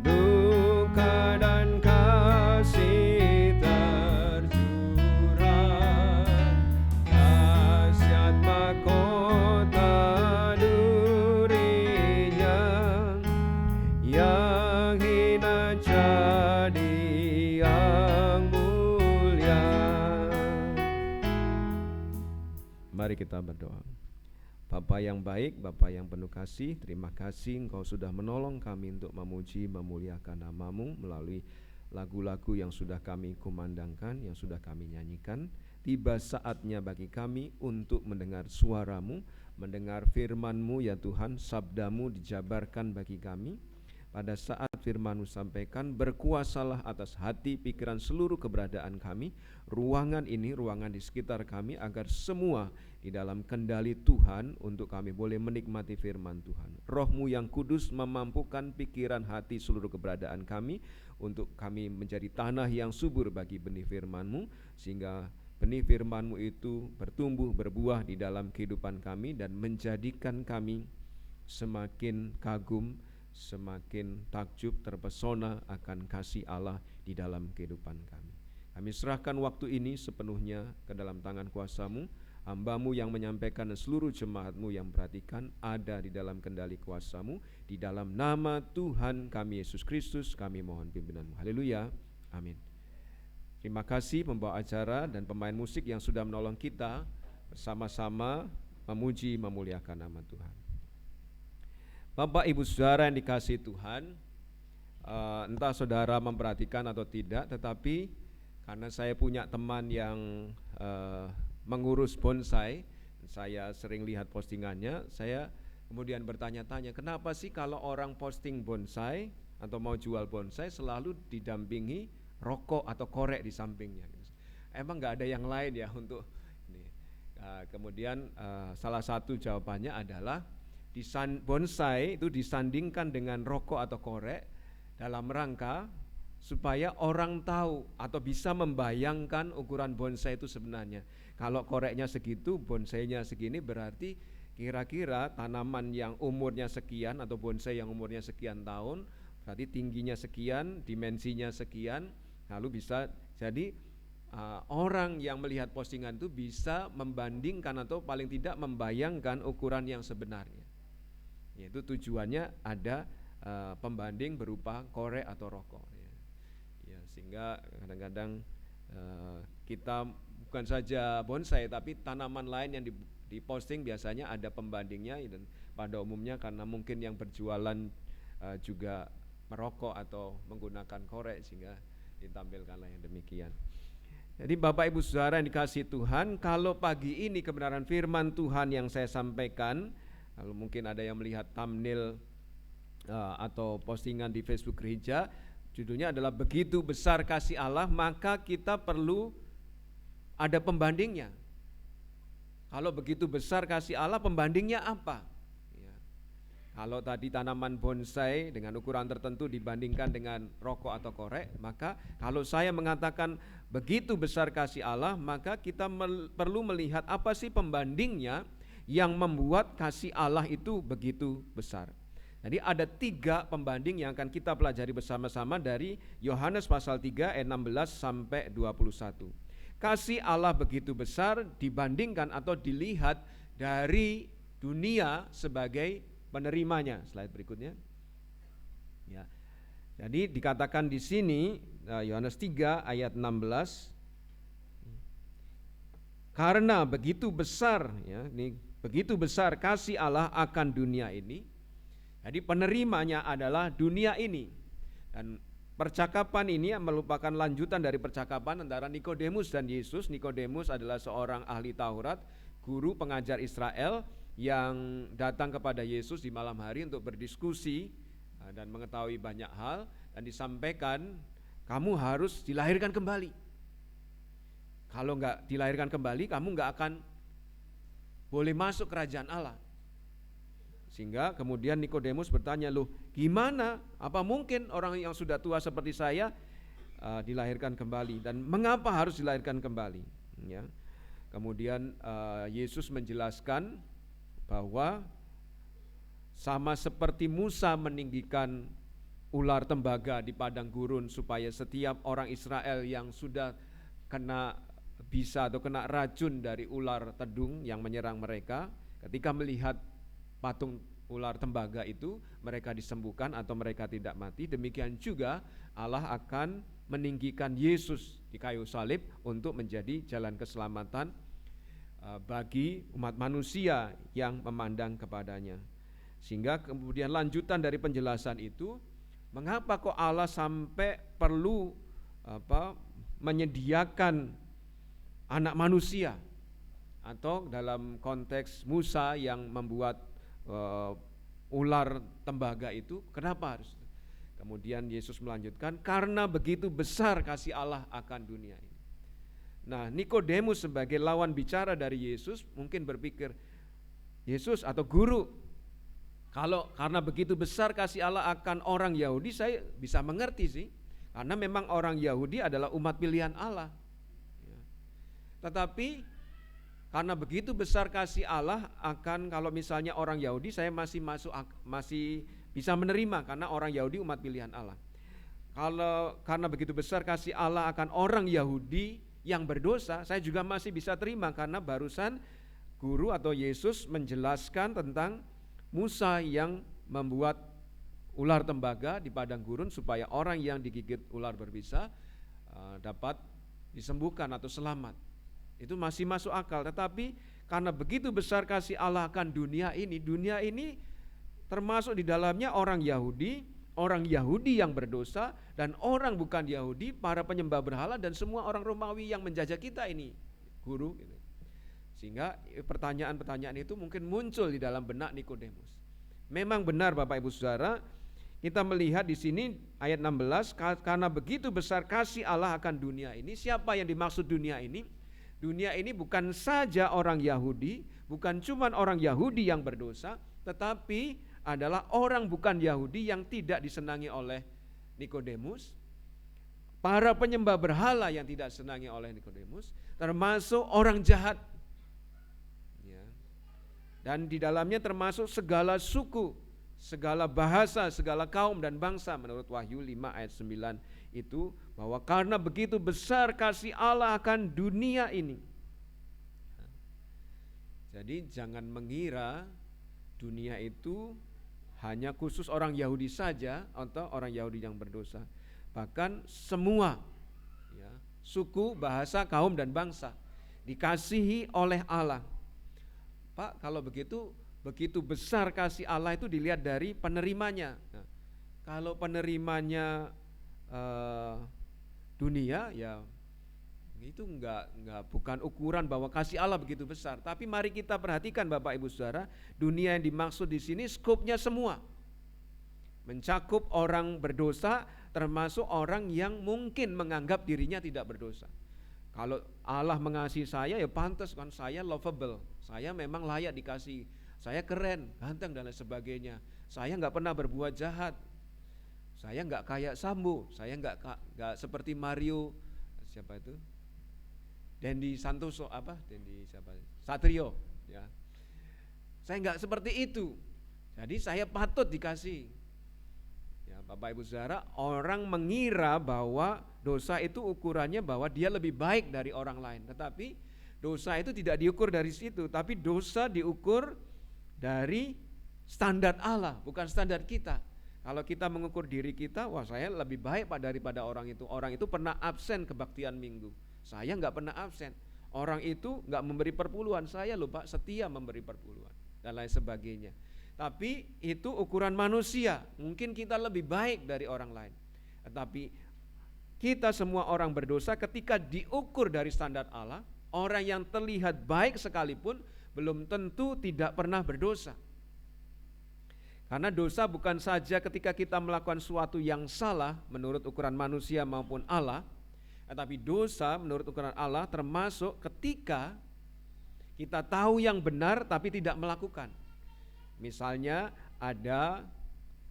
Speaker 1: duka dan kasih tercurah, dahsyat mahkota durinya yang hina jadi yang mulia. Mari kita berdoa. Bapa yang baik, Bapa yang penuh kasih, terima kasih Engkau sudah menolong kami untuk memuji, memuliakan nama-Mu melalui lagu-lagu yang sudah kami kumandangkan, yang sudah kami nyanyikan. Tiba saatnya bagi kami untuk mendengar suara-Mu, mendengar firman-Mu ya Tuhan, sabda-Mu dijabarkan bagi kami. Pada saat firman-Mu sampaikan, berkuasalah atas hati, pikiran, seluruh keberadaan kami, ruangan ini, ruangan di sekitar kami, agar semua di dalam kendali Tuhan untuk kami boleh menikmati firman Tuhan. Roh-Mu yang kudus memampukan pikiran, hati, seluruh keberadaan kami untuk kami menjadi tanah yang subur bagi benih firman-Mu, sehingga benih firman-Mu itu bertumbuh, berbuah di dalam kehidupan kami dan menjadikan kami semakin kagum, semakin takjub, terpesona akan kasih Allah di dalam kehidupan kami. Kami serahkan waktu ini sepenuhnya ke dalam tangan kuasa-Mu. Hamba-Mu yang menyampaikan dan seluruh jemaat-Mu yang perhatikan ada di dalam kendali kuasa-Mu. Di dalam nama Tuhan kami Yesus Kristus kami mohon pimpinan-Mu. Haleluya, amin. Terima kasih pembawa acara dan pemain musik yang sudah menolong kita bersama-sama memuji, memuliakan nama Tuhan. Bapak Ibu Saudara yang dikasihi Tuhan, entah saudara memperhatikan atau tidak, tetapi karena saya punya teman yang mengurus bonsai, saya sering lihat postingannya, saya kemudian bertanya-tanya, kenapa sih kalau orang posting bonsai atau mau jual bonsai selalu didampingi rokok atau korek di sampingnya. emang nggak ada yang lain ya untuk ini. Kemudian salah satu jawabannya adalah bonsai itu disandingkan dengan rokok atau korek dalam rangka supaya orang tahu atau bisa membayangkan ukuran bonsai itu sebenarnya. Kalau koreknya segitu, bonsainya segini, berarti kira-kira tanaman yang umurnya sekian atau bonsai yang umurnya sekian tahun, berarti tingginya sekian, dimensinya sekian, lalu bisa jadi orang yang melihat postingan itu bisa membandingkan atau paling tidak membayangkan ukuran yang sebenarnya. Yaitu tujuannya ada pembanding berupa korek atau rokok. Ya, sehingga kadang-kadang kita bukan saja bonsai tapi tanaman lain yang diposting biasanya ada pembandingnya, dan pada umumnya karena mungkin yang berjualan juga merokok atau menggunakan korek sehingga ditampilkanlah yang demikian. Jadi Bapak Ibu Saudara yang dikasihi Tuhan, kalau pagi ini kebenaran firman Tuhan yang saya sampaikan, kalau mungkin ada yang melihat thumbnail atau postingan di Facebook gereja, judulnya adalah begitu besar kasih Allah, maka kita perlu ada pembandingnya. Kalau begitu besar kasih Allah, pembandingnya apa? Ya. Kalau tadi tanaman bonsai dengan ukuran tertentu dibandingkan dengan rokok atau korek, maka kalau saya mengatakan begitu besar kasih Allah, maka kita perlu melihat apa sih pembandingnya yang membuat kasih Allah itu begitu besar. Jadi ada 3 pembanding yang akan kita pelajari bersama-sama dari Yohanes pasal 3 ayat 16 sampai 21. Kasih Allah begitu besar dibandingkan atau dilihat dari dunia sebagai penerimanya. Slide berikutnya. Ya. Jadi dikatakan di sini Yohanes 3 ayat 16. Karena begitu besar, ya, ini begitu besar kasih Allah akan dunia ini. Jadi penerimanya adalah dunia ini. Dan percakapan ini merupakan lanjutan dari percakapan antara Nikodemus dan Yesus. Nikodemus adalah seorang ahli Taurat, guru pengajar Israel yang datang kepada Yesus di malam hari untuk berdiskusi dan mengetahui banyak hal, dan disampaikan kamu harus dilahirkan kembali. Kalau enggak dilahirkan kembali, kamu enggak akan boleh masuk kerajaan Allah. Sehingga kemudian Nikodemus bertanya, loh gimana, apa mungkin orang yang sudah tua seperti saya dilahirkan kembali, dan mengapa harus dilahirkan kembali? Ya. Kemudian Yesus menjelaskan bahwa sama seperti Musa meninggikan ular tembaga di padang gurun supaya setiap orang Israel yang sudah kena bisa atau kena racun dari ular tedung yang menyerang mereka, ketika melihat patung ular tembaga itu mereka disembuhkan atau mereka tidak mati. Demikian juga Allah akan meninggikan Yesus di kayu salib untuk menjadi jalan keselamatan bagi umat manusia yang memandang kepadanya. Sehingga kemudian lanjutan dari penjelasan itu, mengapa kok Allah sampai perlu menyediakan anak manusia, atau dalam konteks Musa yang membuat ular tembaga itu, kenapa harus? Kemudian Yesus melanjutkan, karena begitu besar kasih Allah akan dunia ini. Nah, Nikodemus sebagai lawan bicara dari Yesus mungkin berpikir, Yesus atau guru, kalau karena begitu besar kasih Allah akan orang Yahudi, saya bisa mengerti sih, karena memang orang Yahudi adalah umat pilihan Allah. Tetapi karena begitu besar kasih Allah akan, kalau misalnya orang Yahudi, saya masih bisa menerima karena orang Yahudi umat pilihan Allah. Kalau karena begitu besar kasih Allah akan orang Yahudi yang berdosa, saya juga masih bisa terima karena barusan guru atau Yesus menjelaskan tentang Musa yang membuat ular tembaga di padang gurun supaya orang yang digigit ular berbisa dapat disembuhkan atau selamat. Itu masih masuk akal. Tetapi karena begitu besar kasih Allah akan dunia ini termasuk di dalamnya orang Yahudi yang berdosa, dan orang bukan Yahudi, para penyembah berhala, dan semua orang Romawi yang menjajah kita ini, guru. Sehingga pertanyaan-pertanyaan itu mungkin muncul di dalam benak Nikodemus. Memang benar Bapak Ibu Saudara, kita melihat di sini ayat 16, karena begitu besar kasih Allah akan dunia ini. Siapa yang dimaksud dunia ini? Dunia ini bukan saja orang Yahudi, bukan cuma orang Yahudi yang berdosa, tetapi adalah orang bukan Yahudi yang tidak disenangi oleh Nikodemus, para penyembah berhala yang tidak disenangi oleh Nikodemus, termasuk orang jahat. Ya. Dan di dalamnya termasuk segala suku, segala bahasa, segala kaum dan bangsa menurut Wahyu 5 ayat 9 itu, bahwa karena begitu besar kasih Allah akan dunia ini. Jadi jangan mengira dunia itu hanya khusus orang Yahudi saja atau orang Yahudi yang berdosa. Bahkan semua ya, suku, bahasa, kaum dan bangsa dikasihi oleh Allah. Pak, kalau begitu besar kasih Allah itu dilihat dari penerimanya. Nah, kalau penerimanya dunia, ya itu bukan ukuran bahwa kasih Allah begitu besar. Tapi mari kita perhatikan Bapak Ibu Saudara, dunia yang dimaksud di sini skopnya semua, mencakup orang berdosa, termasuk orang yang mungkin menganggap dirinya tidak berdosa. Kalau Allah mengasihi saya, ya pantas kan, saya lovable, saya memang layak dikasih, saya keren, ganteng dan lain sebagainya. Saya nggak pernah berbuat jahat, saya nggak kayak Sambo, saya nggak seperti Mario, siapa itu? Dendi Santoso Satrio, ya. Saya nggak seperti itu, jadi saya patut dikasih. Ya, Bapak Ibu Saudara, orang mengira bahwa dosa itu ukurannya bahwa dia lebih baik dari orang lain, tetapi dosa itu tidak diukur dari situ, tapi dosa diukur dari standar Allah, bukan standar kita. Kalau kita mengukur diri kita, wah saya lebih baik Pak daripada orang itu. Orang itu pernah absen kebaktian minggu, saya nggak pernah absen. Orang itu nggak memberi perpuluhan, saya loh Pak setia memberi perpuluhan dan lain sebagainya. Tapi itu ukuran manusia, mungkin kita lebih baik dari orang lain. Tetapi kita semua orang berdosa ketika diukur dari standar Allah. Orang yang terlihat baik sekalipun belum tentu tidak pernah berdosa. Karena dosa bukan saja ketika kita melakukan sesuatu yang salah menurut ukuran manusia maupun Allah, tetapi dosa menurut ukuran Allah termasuk ketika kita tahu yang benar tapi tidak melakukan. Misalnya ada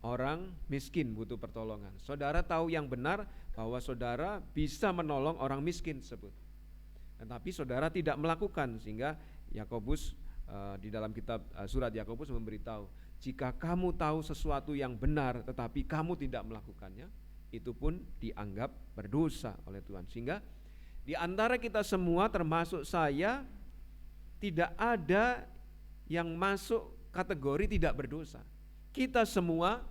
Speaker 1: orang miskin butuh pertolongan, saudara tahu yang benar bahwa saudara bisa menolong orang miskin tersebut, tetapi saudara tidak melakukan, sehingga Yakobus di dalam kitab surat Yakobus memberitahu, jika kamu tahu sesuatu yang benar tetapi kamu tidak melakukannya, itu pun dianggap berdosa oleh Tuhan. Sehingga di antara kita semua termasuk saya, tidak ada yang masuk kategori tidak berdosa. Kita semua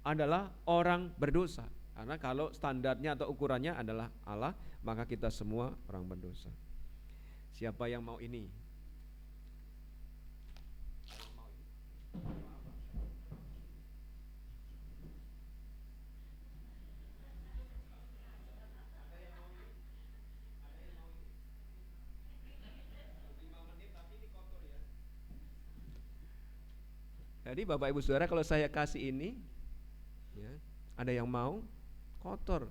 Speaker 1: adalah orang berdosa, karena kalau standarnya atau ukurannya adalah Allah, maka kita semua orang berdosa. Siapa yang mau ini? Jadi Bapak Ibu Saudara, kalau saya kasih ini, ya, ada yang mau? Kotor.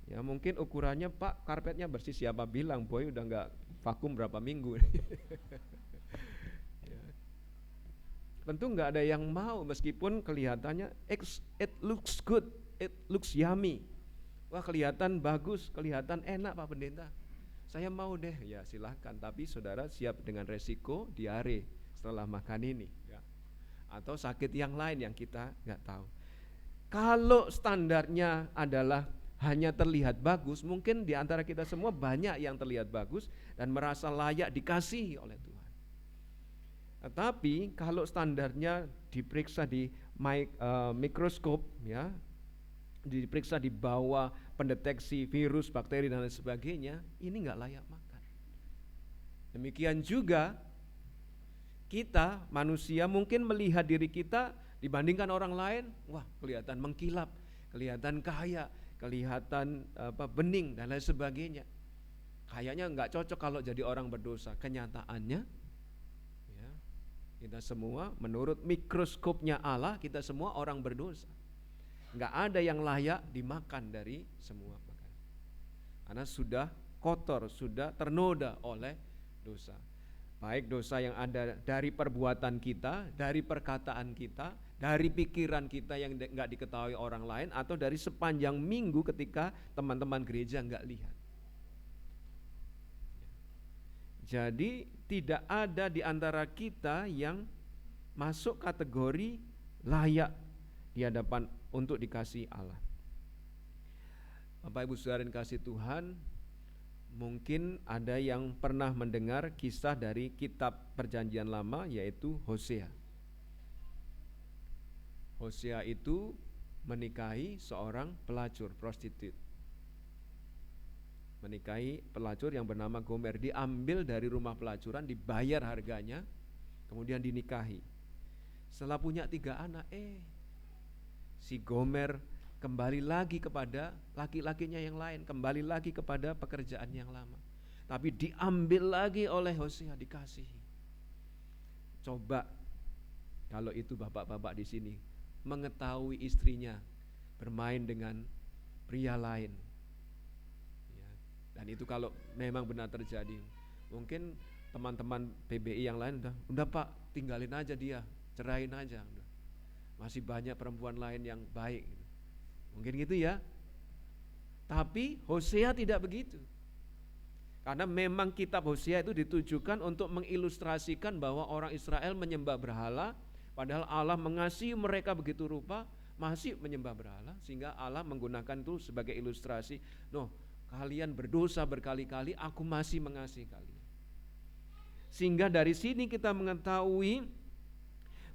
Speaker 1: Ya mungkin ukurannya Pak karpetnya bersih, siapa bilang boy udah nggak vakum berapa minggu. Ya. Tentu nggak ada yang mau meskipun kelihatannya it looks good, it looks yummy. Wah kelihatan bagus, kelihatan enak Pak Pendeta. Saya mau deh, ya silahkan. Tapi saudara siap dengan resiko diare setelah makan ini, ya. Atau sakit yang lain yang kita nggak tahu. Kalau standarnya adalah hanya terlihat bagus, mungkin di antara kita semua banyak yang terlihat bagus dan merasa layak dikasihi oleh Tuhan. Tetapi kalau standarnya diperiksa di mikroskop, ya, diperiksa di bawah pendeteksi virus, bakteri dan lain sebagainya, ini nggak layak makan. Demikian juga kita manusia mungkin melihat diri kita dibandingkan orang lain, wah kelihatan mengkilap, kelihatan kaya, kelihatan bening dan lain sebagainya. Kayaknya nggak cocok kalau jadi orang berdosa. Kenyataannya, ya, Kita semua menurut mikroskopnya Allah, kita semua orang berdosa. Enggak ada yang layak dimakan dari semua makanan. Karena sudah kotor, sudah ternoda oleh dosa. Baik dosa yang ada dari perbuatan kita, dari perkataan kita, dari pikiran kita yang enggak diketahui orang lain, atau dari sepanjang minggu ketika teman-teman gereja enggak lihat. Jadi tidak ada di antara kita yang masuk kategori layak di hadapan untuk dikasihi Allah. Bapak Ibu Saudara yang kasih Tuhan, mungkin ada yang pernah mendengar kisah dari kitab Perjanjian Lama, yaitu Hosea. Hosea itu menikahi seorang pelacur, prostitut. Menikahi pelacur yang bernama Gomer, diambil dari rumah pelacuran, dibayar harganya, kemudian dinikahi. Setelah punya 3 anak, si Gomer kembali lagi kepada laki-lakinya yang lain, kembali lagi kepada pekerjaan yang lama. Tapi diambil lagi oleh Hosea, dikasihi. Coba kalau itu bapak-bapak di sini mengetahui istrinya bermain dengan pria lain, ya, dan itu kalau memang benar terjadi, mungkin teman-teman PBI yang lain udah Pak, tinggalin aja dia, cerain aja, udah. Masih banyak perempuan lain yang baik. Mungkin gitu ya. Tapi Hosea tidak begitu. Karena memang kitab Hosea itu ditujukan untuk mengilustrasikan bahwa orang Israel menyembah berhala, padahal Allah mengasihi mereka begitu rupa, masih menyembah berhala, sehingga Allah menggunakan itu sebagai ilustrasi. Kalian berdosa berkali-kali, aku masih mengasihi kalian. Sehingga dari sini kita mengetahui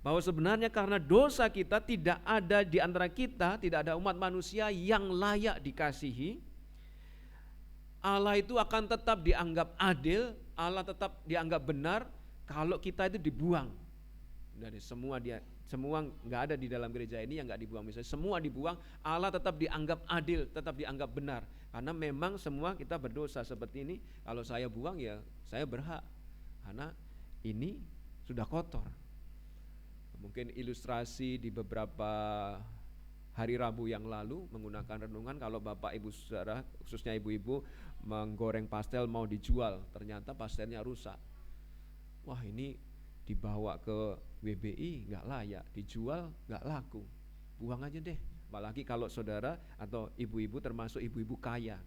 Speaker 1: bahwa sebenarnya karena dosa kita, tidak ada di antara kita, tidak ada umat manusia yang layak dikasihi. Allah itu akan tetap dianggap adil, Allah tetap dianggap benar kalau kita itu dibuang. Dari semua nggak ada di dalam gereja ini yang nggak dibuang, misalnya semua dibuang, Allah tetap dianggap adil, tetap dianggap benar. Karena memang semua kita berdosa seperti ini. Kalau saya buang ya saya berhak, karena ini sudah kotor. Mungkin ilustrasi di beberapa hari Rabu yang lalu menggunakan renungan, kalau Bapak Ibu Saudara, khususnya ibu-ibu, menggoreng pastel mau dijual, ternyata pastelnya rusak. Wah, ini dibawa ke WBI nggak layak, dijual nggak laku, buang aja deh. Apalagi kalau saudara atau ibu-ibu, termasuk ibu-ibu kaya,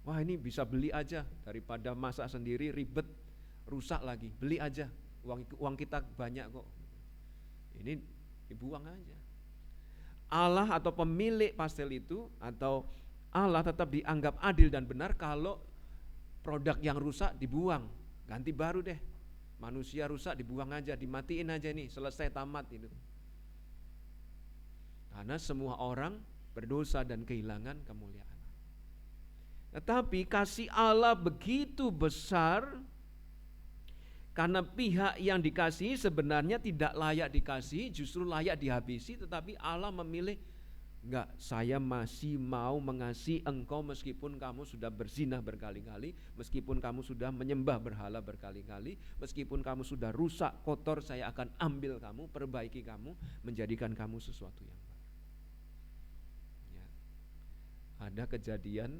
Speaker 1: wah ini bisa beli aja, daripada masak sendiri ribet, rusak lagi, beli aja, uang kita banyak kok. Ini dibuang aja. Allah atau pemilik pastel itu, atau Allah tetap dianggap adil dan benar kalau produk yang rusak dibuang, ganti baru deh. Manusia rusak dibuang aja, dimatiin aja, nih selesai, tamat itu. Karena semua orang berdosa dan kehilangan kemuliaan. Tetapi kasih Allah begitu besar, karena pihak yang dikasihi sebenarnya tidak layak dikasihi, justru layak dihabisi, tetapi Allah memilih, enggak, saya masih mau mengasihi engkau meskipun kamu sudah berzina berkali-kali, meskipun kamu sudah menyembah berhala berkali-kali, meskipun kamu sudah rusak, kotor, saya akan ambil kamu, perbaiki kamu, menjadikan kamu sesuatu yang baru. Ya. Ada kejadian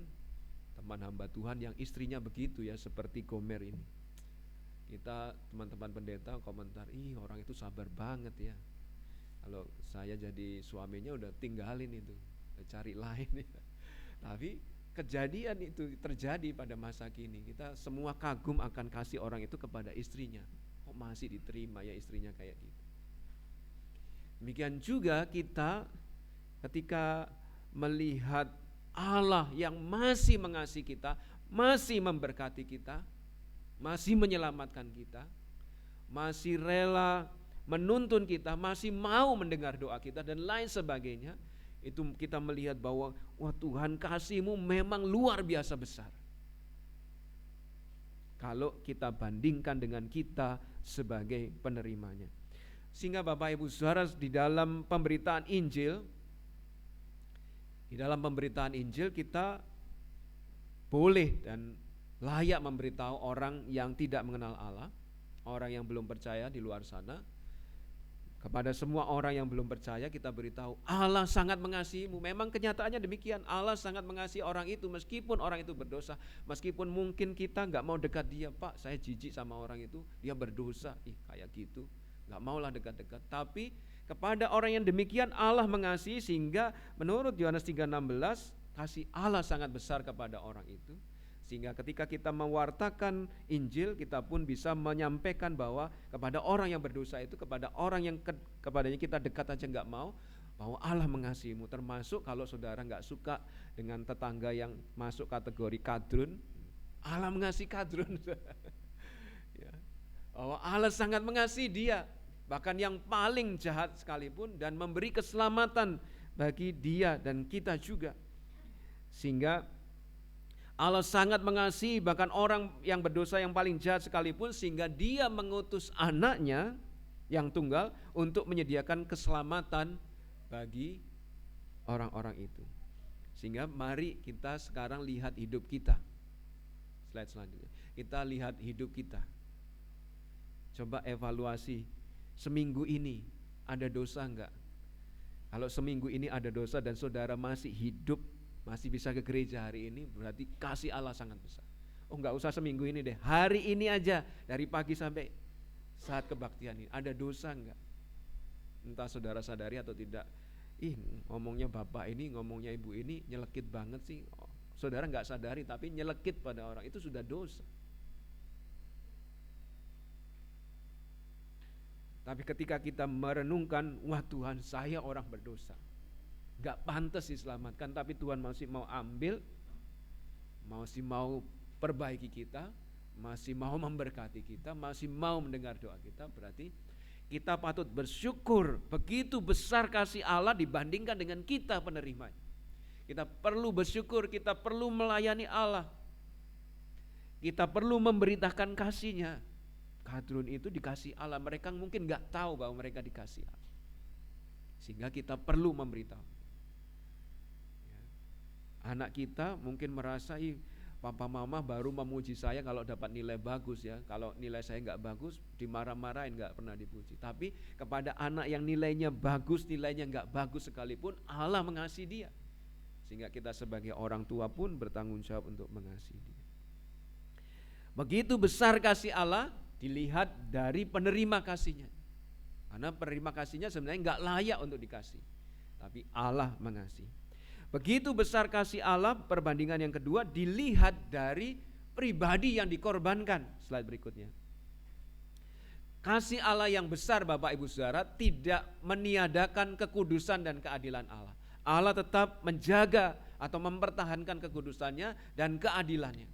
Speaker 1: teman hamba Tuhan yang istrinya begitu ya, seperti Gomer ini. Kita teman-teman pendeta komentar, orang itu sabar banget ya. Kalau saya jadi suaminya udah tinggalin itu, udah cari lain ya. Tapi kejadian itu terjadi pada masa kini. Kita semua kagum akan kasih orang itu kepada istrinya. Kok masih diterima ya istrinya kayak gitu. Demikian juga kita ketika melihat Allah yang masih mengasihi kita, masih memberkati kita, masih menyelamatkan kita, masih rela menuntun kita, masih mau mendengar doa kita dan lain sebagainya, itu kita melihat bahwa wah, Tuhan kasih-Mu memang luar biasa besar. Kalau kita bandingkan dengan kita sebagai penerimanya. Sehingga Bapak Ibu Saudara, di dalam pemberitaan Injil kita boleh dan layak memberitahu orang yang tidak mengenal Allah, orang yang belum percaya di luar sana, Kepada semua orang yang belum percaya kita beritahu Allah sangat mengasihimu. Memang kenyataannya demikian, Allah sangat mengasihi orang itu meskipun orang itu berdosa. Meskipun mungkin kita gak mau dekat dia, Pak saya jijik sama orang itu, dia berdosa, kayak gitu, gak maulah dekat-dekat. Tapi kepada orang yang demikian Allah mengasihi, sehingga menurut Yohanes 3:16 kasih Allah sangat besar kepada orang itu. Sehingga ketika kita mewartakan Injil, kita pun bisa menyampaikan bahwa kepada orang yang berdosa itu, kepada orang yang kepadanya kita dekat aja gak mau, bahwa Allah mengasihimu. Termasuk kalau saudara gak suka dengan tetangga yang masuk kategori kadrun, Allah mengasihi kadrun. Ya. Bahwa Allah sangat mengasihi dia, bahkan yang paling jahat sekalipun, dan memberi keselamatan bagi dia dan kita juga. Sehingga Allah sangat mengasihi bahkan orang yang berdosa yang paling jahat sekalipun, sehingga dia mengutus anaknya yang tunggal untuk menyediakan keselamatan bagi orang-orang itu. Sehingga mari kita sekarang lihat hidup kita. Slide selanjutnya. Kita lihat hidup kita. Coba evaluasi, seminggu ini ada dosa enggak? Kalau seminggu ini ada dosa dan saudara masih hidup, masih bisa ke gereja hari ini, berarti kasih Allah sangat besar. Oh enggak usah seminggu ini deh, hari ini aja, dari pagi sampai saat kebaktian ini, ada dosa enggak? Entah saudara sadari atau tidak, ngomongnya bapak ini, ngomongnya ibu ini nyelekit banget sih. Saudara enggak sadari tapi nyelekit pada orang, itu sudah dosa. Tapi ketika kita merenungkan, wah Tuhan saya orang berdosa, gak pantas diselamatkan, tapi Tuhan masih mau ambil, masih mau perbaiki kita, masih mau memberkati kita, masih mau mendengar doa kita. Berarti kita patut bersyukur, begitu besar kasih Allah dibandingkan dengan kita penerimanya. Kita perlu bersyukur, kita perlu melayani Allah, kita perlu memberitakan kasih-Nya. Kadrun itu dikasih Allah, mereka mungkin gak tahu bahwa mereka dikasih Allah, sehingga kita perlu memberitahu. Anak kita mungkin merasa, papa mama baru memuji saya kalau dapat nilai bagus ya. Kalau nilai saya gak bagus, dimarah-marahin, gak pernah dipuji. Tapi kepada anak yang nilainya bagus, nilainya gak bagus sekalipun, Allah mengasihi dia. Sehingga kita sebagai orang tua pun bertanggung jawab untuk mengasihi dia. Begitu besar kasih Allah dilihat dari penerima kasih-Nya. Karena penerima kasih-Nya sebenarnya gak layak untuk dikasih, tapi Allah mengasihi. Begitu besar kasih Allah, perbandingan yang kedua dilihat dari pribadi yang dikorbankan. Slide berikutnya. Kasih Allah yang besar Bapak Ibu Saudara tidak meniadakan kekudusan dan keadilan Allah. Allah tetap menjaga atau mempertahankan kekudusannya dan keadilannya.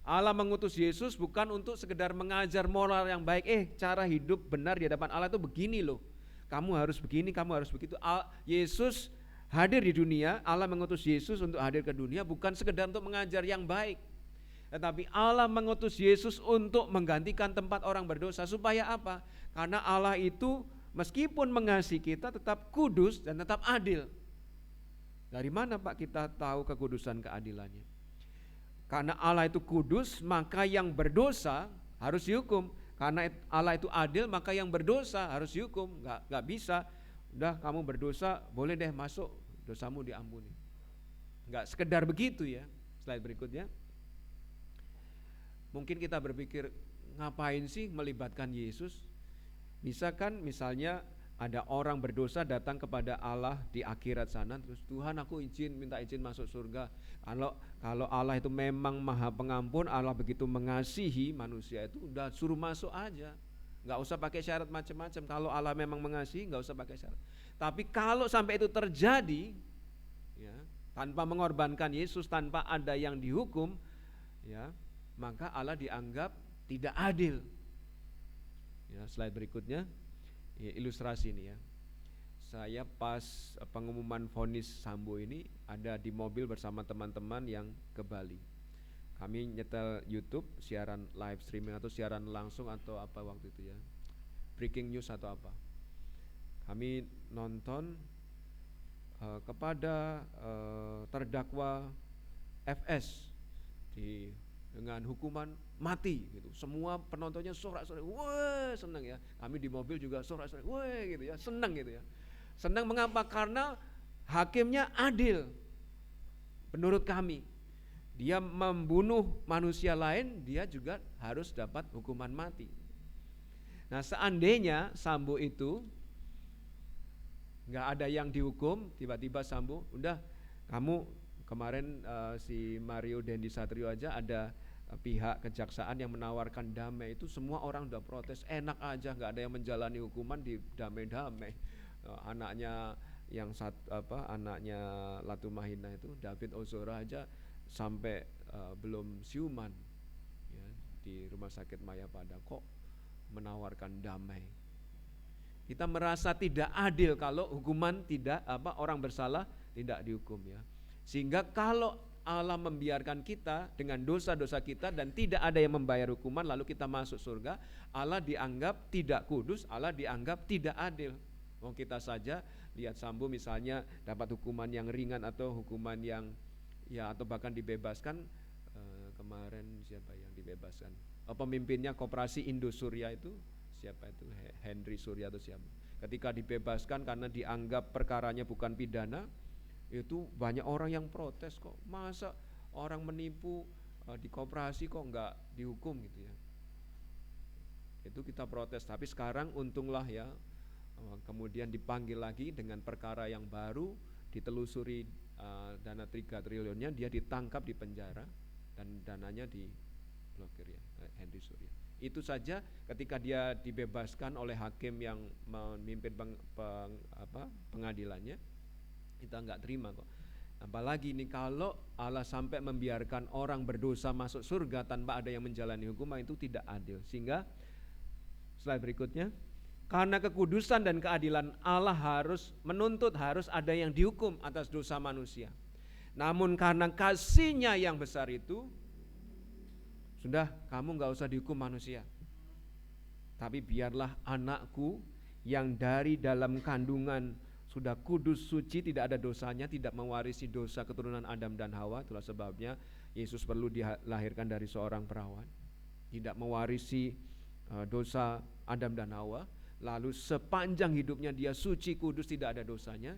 Speaker 1: Allah mengutus Yesus bukan untuk sekedar mengajar moral yang baik, cara hidup benar di hadapan Allah itu begini loh, kamu harus begini, kamu harus begitu. Yesus hadir di dunia, Allah mengutus Yesus untuk hadir ke dunia bukan sekedar untuk mengajar yang baik, tetapi Allah mengutus Yesus untuk menggantikan tempat orang berdosa. Supaya apa? Karena Allah itu meskipun mengasihi kita tetap kudus dan tetap adil. Dari mana Pak kita tahu kekudusan keadilannya? Karena Allah itu kudus, maka yang berdosa harus dihukum. Karena Allah itu adil, maka yang berdosa harus dihukum. Gak bisa, udah kamu berdosa, boleh deh masuk, dosamu diampuni. Gak sekedar begitu ya. Slide berikutnya. Mungkin kita berpikir, ngapain sih melibatkan Yesus? Misalnya ada orang berdosa datang kepada Allah di akhirat sana, terus Tuhan aku minta izin masuk surga. Kalau Allah itu memang maha pengampun, Allah begitu mengasihi manusia itu, udah suruh masuk aja, nggak usah pakai syarat macam-macam. Kalau Allah memang mengasihi, nggak usah pakai syarat. Tapi kalau sampai itu terjadi, ya, tanpa mengorbankan Yesus, tanpa ada yang dihukum, ya, maka Allah dianggap tidak adil. Ya, slide berikutnya. Ya, ilustrasi ini ya. Saya pas pengumuman vonis Sambo ini ada di mobil bersama teman-teman yang ke Bali. Kami nyetel YouTube, siaran live streaming atau siaran langsung atau apa waktu itu ya, breaking news atau apa. Kami nonton kepada terdakwa FS di dengan hukuman mati gitu. Semua penontonnya sorak-sorai, wah senang ya. Kami di mobil juga sorak-sorai, wah gitu ya, senang gitu ya. Senang mengapa? Karena hakimnya adil. Menurut kami, dia membunuh manusia lain, dia juga harus dapat hukuman mati. Nah, seandainya Sambo itu nggak ada yang dihukum, tiba-tiba Sambo, udah kamu kemarin si Mario Dendi Satrio aja ada pihak kejaksaan yang menawarkan damai, itu semua orang udah protes, enak aja nggak ada yang menjalani hukuman di damai-damai. Anaknya yang anaknya Latumahina itu David Ozora aja sampai belum siuman ya, di rumah sakit Mayapada, kok menawarkan damai. Kita merasa tidak adil kalau hukuman tidak orang bersalah tidak dihukum ya. Sehingga kalau Allah membiarkan kita dengan dosa-dosa kita dan tidak ada yang membayar hukuman lalu kita masuk surga, Allah dianggap tidak kudus, Allah dianggap tidak adil. Mau kita saja lihat Sambo misalnya dapat hukuman yang ringan atau hukuman yang ya atau bahkan dibebaskan. Kemarin siapa yang dibebaskan? Pemimpinnya Koperasi Indosurya itu siapa itu? Henry Surya atau siapa? Ketika dibebaskan karena dianggap perkaranya bukan pidana, itu banyak orang yang protes, kok masa orang menipu di koperasi kok enggak dihukum gitu ya. Itu kita protes, tapi sekarang untunglah ya kemudian dipanggil lagi dengan perkara yang baru, ditelusuri dana 3 triliunnya, dia ditangkap di penjara dan dananya diblokir ya, Henry Surya. Itu saja ketika dia dibebaskan oleh hakim yang memimpin pengadilannya, kita enggak terima kok. Apalagi ini kalau Allah sampai membiarkan orang berdosa masuk surga tanpa ada yang menjalani hukuman, itu tidak adil. Sehingga slide berikutnya, karena kekudusan dan keadilan Allah harus menuntut, harus ada yang dihukum atas dosa manusia. Namun karena kasih-Nya yang besar itu, sudah kamu gak usah dihukum manusia, tapi biarlah anakku yang dari dalam kandungan sudah kudus, suci, tidak ada dosanya, tidak mewarisi dosa keturunan Adam dan Hawa. Itulah sebabnya Yesus perlu dilahirkan dari seorang perawan, tidak mewarisi dosa Adam dan Hawa. Lalu sepanjang hidupnya dia suci, kudus, tidak ada dosanya,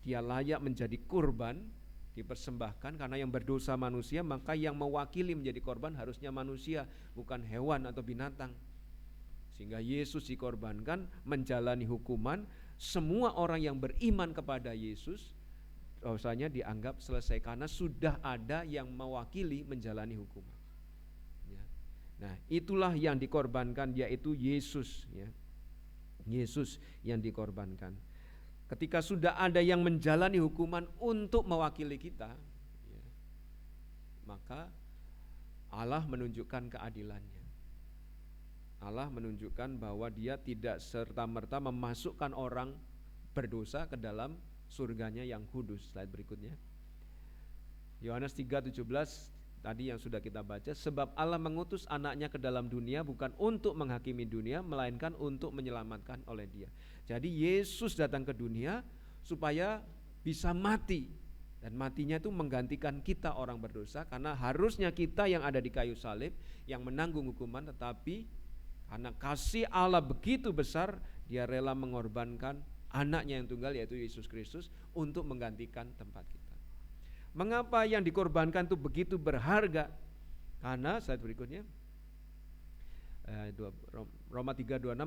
Speaker 1: dia layak menjadi kurban, dipersembahkan. Karena yang berdosa manusia, maka yang mewakili menjadi korban harusnya manusia, bukan hewan atau binatang. Sehingga Yesus dikorbankan menjalani hukuman. Semua orang yang beriman kepada Yesus dosanya dianggap selesai karena sudah ada yang mewakili menjalani hukuman ya. Nah itulah yang dikorbankan, yaitu Yesus ya. Yesus yang dikorbankan. Ketika sudah ada yang menjalani hukuman untuk mewakili kita ya, maka Allah menunjukkan keadilannya. Allah menunjukkan bahwa dia tidak serta-merta memasukkan orang berdosa ke dalam surganya yang kudus. Slide berikutnya. Yohanes 3:17 tadi yang sudah kita baca, sebab Allah mengutus anaknya ke dalam dunia bukan untuk menghakimi dunia, melainkan untuk menyelamatkan oleh dia. Jadi Yesus datang ke dunia supaya bisa mati, dan matinya itu menggantikan kita orang berdosa, karena harusnya kita yang ada di kayu salib yang menanggung hukuman, tetapi karena kasih Allah begitu besar, dia rela mengorbankan anaknya yang tunggal, yaitu Yesus Kristus, untuk menggantikan tempat kita. Mengapa yang dikorbankan itu begitu berharga? Karena slide berikutnya, Roma 3:26,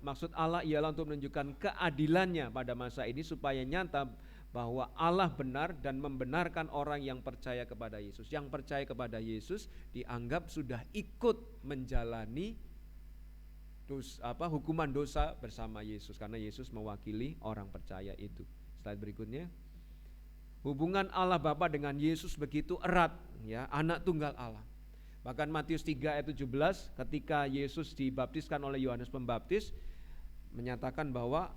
Speaker 1: maksud Allah ialah untuk menunjukkan keadilannya pada masa ini supaya nyata bahwa Allah benar dan membenarkan orang yang percaya kepada Yesus. Yang percaya kepada Yesus dianggap sudah ikut menjalani hukuman dosa bersama Yesus, karena Yesus mewakili orang percaya itu. Slide berikutnya. Hubungan Allah Bapa dengan Yesus begitu erat ya, anak tunggal Allah. Bahkan Matius 3:17 ketika Yesus dibaptiskan oleh Yohanes Pembaptis menyatakan bahwa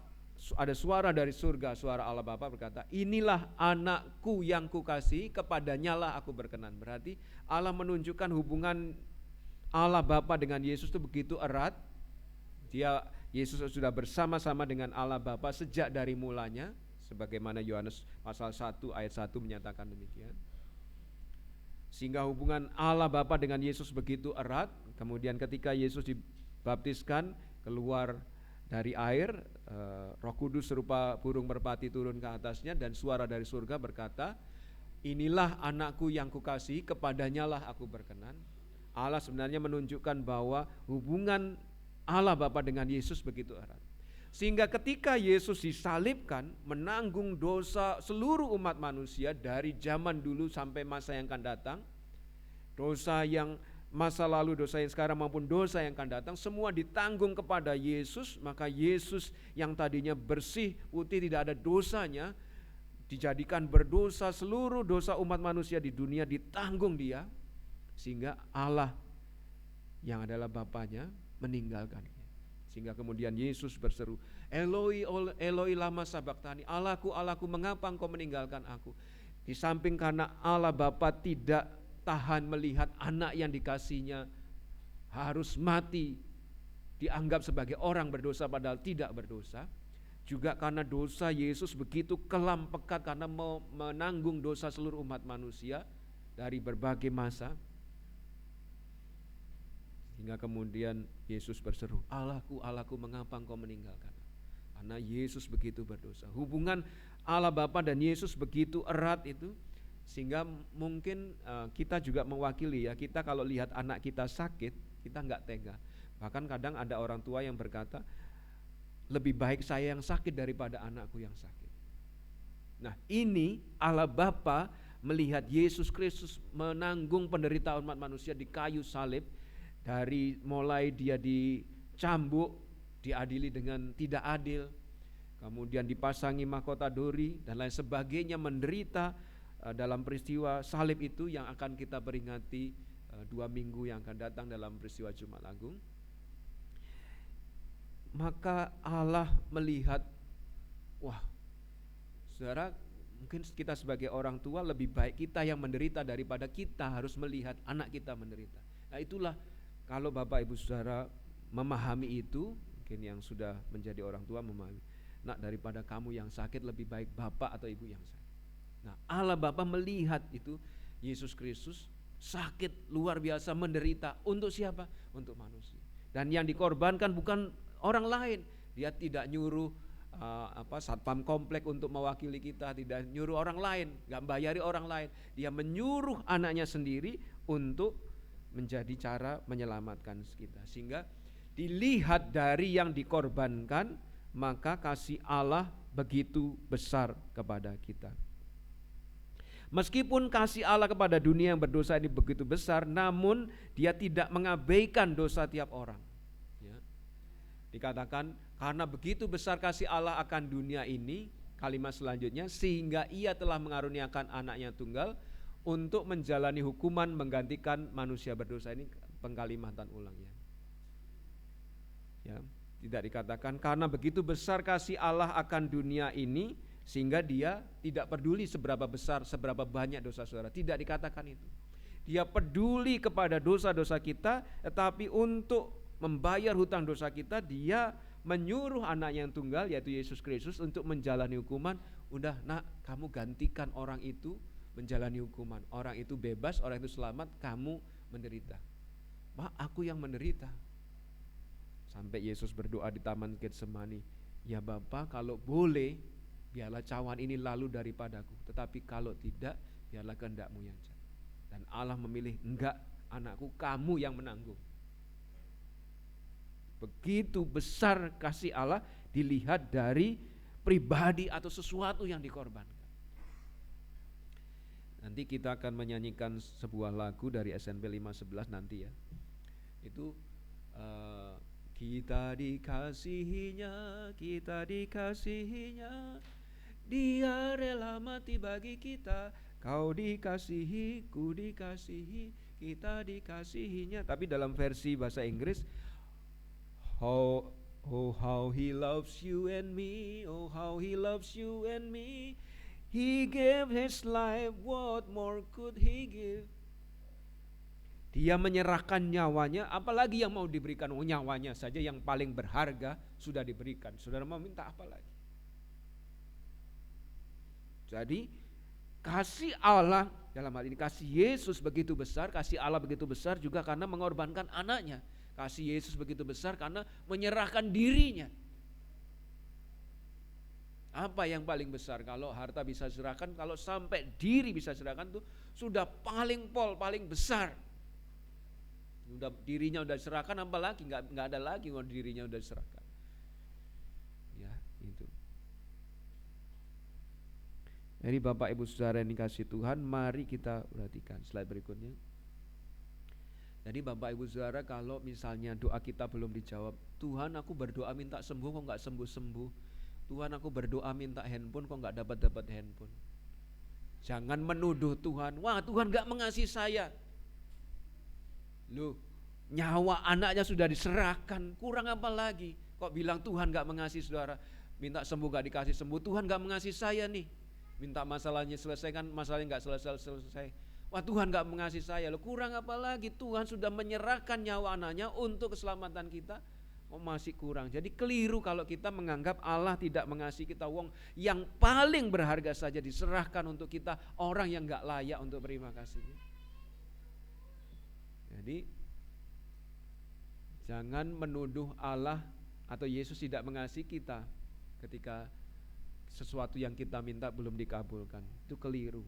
Speaker 1: ada suara dari surga, suara Allah Bapa berkata, inilah anakku yang kukasihi, kepadanya lah aku berkenan. Berarti Allah menunjukkan hubungan Allah Bapa dengan Yesus itu begitu erat. Yesus sudah bersama-sama dengan Allah Bapa sejak dari mulanya, sebagaimana Yohanes pasal 1 ayat 1 menyatakan demikian. Sehingga hubungan Allah Bapa dengan Yesus begitu erat. Kemudian ketika Yesus dibaptiskan keluar dari air, Roh Kudus serupa burung merpati turun ke atasnya dan suara dari surga berkata, inilah anakku yang kukasihi, kepadanya lah aku berkenan. Allah sebenarnya menunjukkan bahwa hubungan Allah Bapa dengan Yesus begitu erat. Sehingga ketika Yesus disalibkan, menanggung dosa seluruh umat manusia dari zaman dulu sampai masa yang akan datang, dosa yang masa lalu, dosa yang sekarang maupun dosa yang akan datang, semua ditanggung kepada Yesus. Maka Yesus yang tadinya bersih, putih, tidak ada dosanya, dijadikan berdosa. Seluruh dosa umat manusia di dunia ditanggung Dia, sehingga Allah yang adalah Bapanya meninggalkannya. Sehingga kemudian Yesus berseru, Eloi, Eloi lama sabachthani, Allahku, Allahku, mengapa engkau meninggalkan aku? Di samping karena Allah Bapa tidak tahan melihat anak yang dikasihnya harus mati, dianggap sebagai orang berdosa padahal tidak berdosa. Juga karena dosa Yesus begitu kelam pekat karena mau menanggung dosa seluruh umat manusia dari berbagai masa. Hingga kemudian Yesus berseru, Allahku, Allahku, mengapa engkau meninggalkan aku? Karena Yesus begitu berdosa. Hubungan Allah Bapa dan Yesus begitu erat itu, sehingga mungkin kita juga mewakili ya, kita kalau lihat anak kita sakit, kita enggak tega. Bahkan kadang ada orang tua yang berkata, lebih baik saya yang sakit daripada anakku yang sakit. Nah, ini Allah Bapa melihat Yesus Kristus menanggung penderitaan umat manusia di kayu salib, dari mulai dia dicambuk, diadili dengan tidak adil, kemudian dipasangi mahkota duri dan lain sebagainya, menderita dalam peristiwa salib itu yang akan kita peringati 2 minggu yang akan datang dalam peristiwa Jumat Agung. Maka Allah melihat, wah saudara, mungkin kita sebagai orang tua lebih baik kita yang menderita daripada kita harus melihat anak kita menderita. Nah itulah, kalau Bapak Ibu Saudara memahami itu, mungkin yang sudah menjadi orang tua memahami, nak, daripada kamu yang sakit lebih baik Bapak atau Ibu yang sakit. Nah Allah Bapa melihat itu, Yesus Kristus sakit luar biasa, menderita untuk siapa? Untuk manusia. Dan yang dikorbankan bukan orang lain. Dia tidak nyuruh satpam komplek untuk mewakili kita, tidak nyuruh orang lain, gak bayari orang lain. Dia menyuruh anaknya sendiri untuk menjadi cara menyelamatkan kita. Sehingga dilihat dari yang dikorbankan, maka kasih Allah begitu besar kepada kita. Meskipun kasih Allah kepada dunia yang berdosa ini begitu besar, namun Dia tidak mengabaikan dosa tiap orang. Ya. Dikatakan karena begitu besar kasih Allah akan dunia ini, kalimat selanjutnya, sehingga Ia telah mengaruniakan anaknya tunggal untuk menjalani hukuman menggantikan manusia berdosa. Ini pengkalimatan ulang ya. Ya, tidak dikatakan karena begitu besar kasih Allah akan dunia ini sehingga Dia tidak peduli seberapa besar, seberapa banyak dosa saudara. Tidak dikatakan itu. Dia peduli kepada dosa-dosa kita, tetapi untuk membayar hutang dosa kita, Dia menyuruh anak yang tunggal yaitu Yesus Kristus untuk menjalani hukuman. Udah nak, kamu gantikan orang itu menjalani hukuman. Orang itu bebas, orang itu selamat, kamu menderita. Mak, aku yang menderita. Sampai Yesus berdoa di Taman Getsemani, ya Bapa, kalau boleh biarlah cawan ini lalu daripadaku, tetapi kalau tidak biarlah kehendak-Mu yang jadi. Dan Allah memilih, enggak anakku, kamu yang menanggung. Begitu besar kasih Allah dilihat dari pribadi atau sesuatu yang dikorbankan. Nanti kita akan menyanyikan sebuah lagu dari SMP 511 nanti ya. Itu kita dikasihinya, kita dikasihinya, Dia rela mati bagi kita. Kau dikasihi, ku dikasihi, kita dikasihinya. Tapi dalam versi bahasa Inggris, oh how He loves you and me, oh how He loves you and me, He gave His life, what more could He give? Dia menyerahkan nyawanya, apalagi yang mau diberikan? Nyawanya saja yang paling berharga sudah diberikan. Saudara mau minta apa lagi? Jadi kasih Allah, dalam hal ini kasih Yesus begitu besar, kasih Allah begitu besar juga karena mengorbankan anaknya. Kasih Yesus begitu besar karena menyerahkan dirinya. Apa yang paling besar? Kalau harta bisa diserahkan, kalau sampai diri bisa diserahkan tuh sudah paling besar. Udah dirinya udah diserahkan, apa lagi? Nggak ada lagi kalau dirinya udah diserahkan. Ya, itu. Jadi Bapak Ibu Saudara yang dikasihi Tuhan, mari kita perhatikan slide berikutnya. Jadi Bapak Ibu Saudara, kalau misalnya doa kita belum dijawab, Tuhan aku berdoa minta sembuh kok nggak sembuh-sembuh. Tuhan aku berdoa minta handphone kok nggak dapat handphone. Jangan menuduh Tuhan, wah Tuhan nggak mengasihi saya. Loh, nyawa anaknya sudah diserahkan, kurang apa lagi? Kok bilang Tuhan nggak mengasihi saudara? Minta sembuh nggak dikasih sembuh, Tuhan nggak mengasihi saya nih. Minta masalahnya selesaikan, masalahnya nggak selesai. Wah Tuhan nggak mengasihi saya, loh kurang apa lagi? Tuhan sudah menyerahkan nyawa anaknya untuk keselamatan kita, masih kurang. Jadi keliru kalau kita menganggap Allah tidak mengasihi kita. Wong yang paling berharga saja diserahkan untuk kita, orang yang nggak layak untuk terima kasih. Jadi jangan menuduh Allah atau Yesus tidak mengasihi kita ketika sesuatu yang kita minta belum dikabulkan. Itu keliru.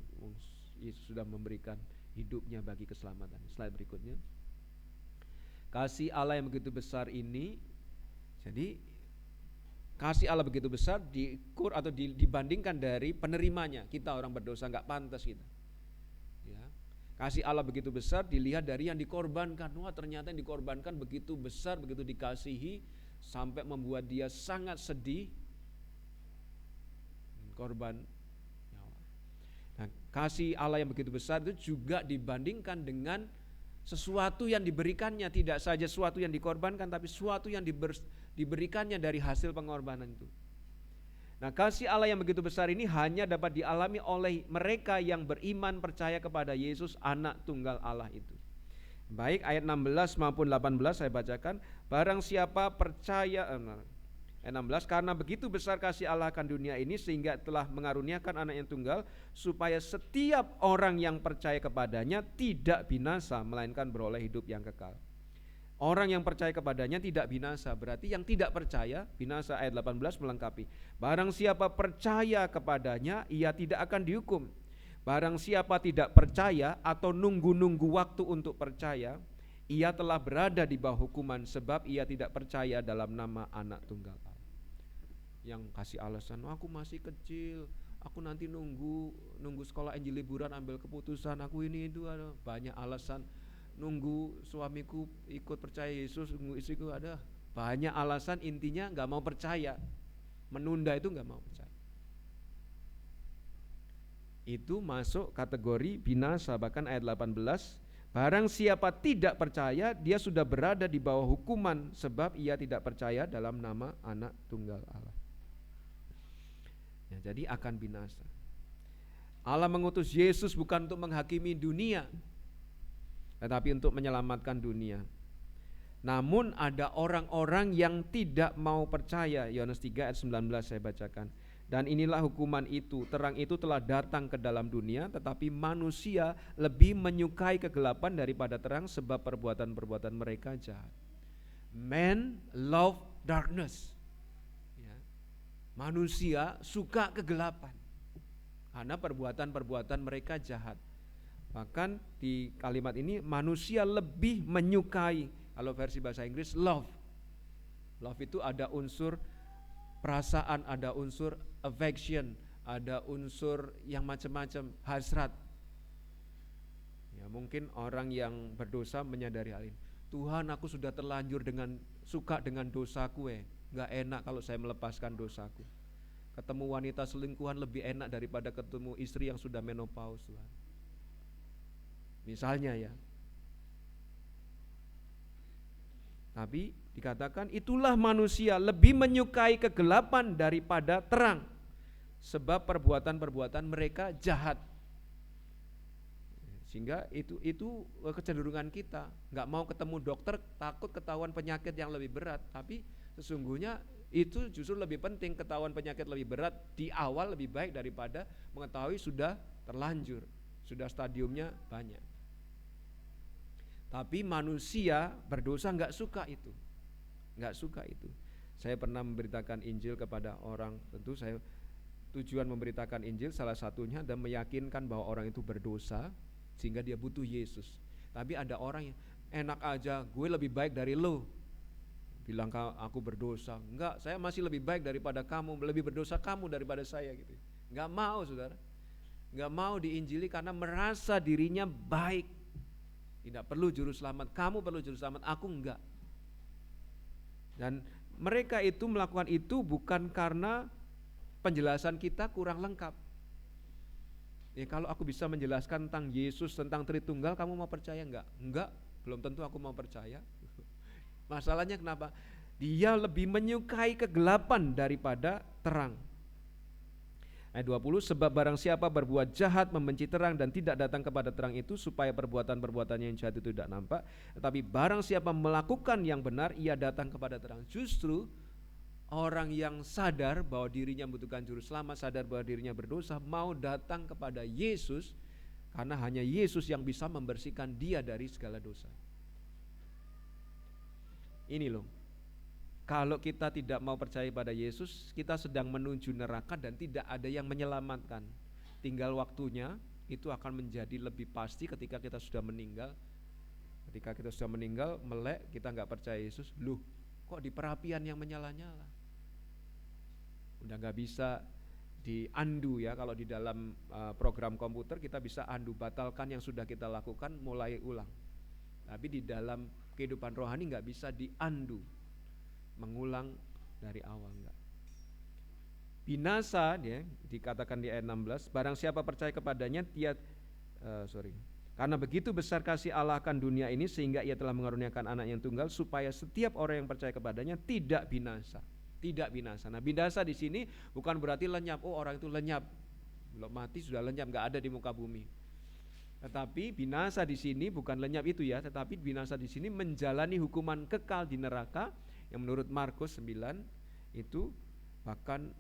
Speaker 1: Yesus sudah memberikan hidupnya bagi keselamatan. Slide berikutnya. Kasih Allah yang begitu besar ini, jadi kasih Allah begitu besar diukur atau dibandingkan dari penerimanya. Kita orang berdosa nggak pantas kita. Ya. Kasih Allah begitu besar dilihat dari yang dikorbankan. Wah ternyata yang dikorbankan begitu besar, begitu dikasihi sampai membuat dia sangat sedih. Korban nyawa. Nah, kasih Allah yang begitu besar itu juga dibandingkan dengan sesuatu yang diberikannya, tidak saja sesuatu yang dikorbankan, tapi sesuatu yang diberikannya dari hasil pengorbanan itu. Nah, kasih Allah yang begitu besar ini hanya dapat dialami oleh mereka yang beriman percaya kepada Yesus, anak tunggal Allah itu. Baik ayat 16 maupun 18 saya bacakan. Barang siapa percaya 16, karena begitu besar kasih Allah akan dunia ini sehingga telah mengaruniakan anak yang tunggal supaya setiap orang yang percaya kepadanya tidak binasa melainkan beroleh hidup yang kekal. Orang yang percaya kepadanya tidak binasa, berarti yang tidak percaya binasa. Ayat 18 melengkapi. Barang siapa percaya kepadanya ia tidak akan dihukum. Barang siapa tidak percaya atau nunggu-nunggu waktu untuk percaya, ia telah berada di bawah hukuman sebab ia tidak percaya dalam nama anak tunggal Allah. Yang kasih alasan, aku masih kecil, aku nanti nunggu sekolah Injil liburan ambil keputusan, aku ini itu, ada banyak alasan. Nunggu suamiku ikut percaya Yesus, nunggu istriku, ada banyak alasan. Intinya nggak mau percaya, menunda itu nggak mau percaya. Itu masuk kategori binasa. Bahkan ayat 18, barang siapa tidak percaya dia sudah berada di bawah hukuman sebab ia tidak percaya dalam nama anak tunggal Allah. Ya, jadi akan binasa. Allah mengutus Yesus bukan untuk menghakimi dunia, tetapi untuk menyelamatkan dunia. Namun ada orang-orang yang tidak mau percaya. Yohanes 3 ayat 19 saya bacakan. Dan inilah hukuman itu, terang itu telah datang ke dalam dunia, tetapi manusia lebih menyukai kegelapan daripada terang sebab perbuatan-perbuatan mereka jahat. Men love darkness. Manusia suka kegelapan karena perbuatan-perbuatan mereka jahat. Bahkan di kalimat ini manusia lebih menyukai, kalau versi bahasa Inggris love. Love itu ada unsur perasaan, ada unsur affection, ada unsur yang macam-macam, hasrat. Ya, mungkin orang yang berdosa menyadari hal ini. Tuhan, aku sudah terlanjur suka dengan dosaku. Gak enak kalau saya melepaskan dosaku. Ketemu wanita selingkuhan lebih enak daripada ketemu istri yang sudah menopause, Tuhan. Misalnya ya. Tapi dikatakan itulah manusia lebih menyukai kegelapan daripada terang sebab perbuatan-perbuatan mereka jahat. Sehingga itu kecenderungan kita, nggak mau ketemu dokter takut ketahuan penyakit yang lebih berat, tapi sesungguhnya itu justru lebih penting, ketahuan penyakit lebih berat di awal lebih baik daripada mengetahui sudah terlanjur, sudah stadiumnya banyak. Tapi manusia berdosa nggak suka itu. Saya pernah memberitakan Injil kepada orang, tentu saya tujuan memberitakan Injil salah satunya dan meyakinkan bahwa orang itu berdosa sehingga dia butuh Yesus. Tapi ada orang yang enak aja, gue lebih baik dari lo, bilang aku berdosa. Enggak, saya masih lebih baik daripada kamu, lebih berdosa kamu daripada saya gitu. Enggak mau, saudara. Enggak mau diinjili karena merasa dirinya baik. Tidak perlu juru selamat, kamu perlu juru selamat, aku enggak. Dan mereka itu melakukan itu bukan karena penjelasan kita kurang lengkap. Ya, kalau aku bisa menjelaskan tentang Yesus, tentang Tritunggal, kamu mau percaya enggak? Enggak, belum tentu aku mau percaya. Masalahnya kenapa? Dia lebih menyukai kegelapan daripada terang. Ayat 20, sebab barang siapa berbuat jahat membenci terang dan tidak datang kepada terang itu supaya perbuatan-perbuatannya yang jahat itu tidak nampak. Tetapi barang siapa melakukan yang benar, ia datang kepada terang. Justru orang yang sadar bahwa dirinya membutuhkan juru selamat, sadar bahwa dirinya berdosa, mau datang kepada Yesus karena hanya Yesus yang bisa membersihkan dia dari segala dosa. Ini loh, kalau kita tidak mau percaya pada Yesus, kita sedang menuju neraka dan tidak ada yang menyelamatkan. Tinggal waktunya, itu akan menjadi lebih pasti ketika kita sudah meninggal. Ketika kita sudah meninggal, melek, kita nggak percaya Yesus, loh kok di perapian yang menyala-nyala? Udah nggak bisa di-undo ya, kalau di dalam program komputer kita bisa undo, batalkan yang sudah kita lakukan, mulai ulang. Tapi di dalam kehidupan rohani nggak bisa di-undo, mengulang dari awal, enggak. Binasa dia dikatakan di ayat 16, barang siapa percaya kepadanya karena begitu besar kasih Allah akan dunia ini sehingga ia telah mengaruniakan anak yang tunggal supaya setiap orang yang percaya kepadanya tidak binasa. Nah, binasa di sini bukan berarti lenyap. Oh, orang itu lenyap, belum mati sudah lenyap, enggak ada di muka bumi. Tetapi binasa di sini bukan lenyap itu ya, tetapi binasa di sini menjalani hukuman kekal di neraka. Yang menurut Markus 9 itu bahkan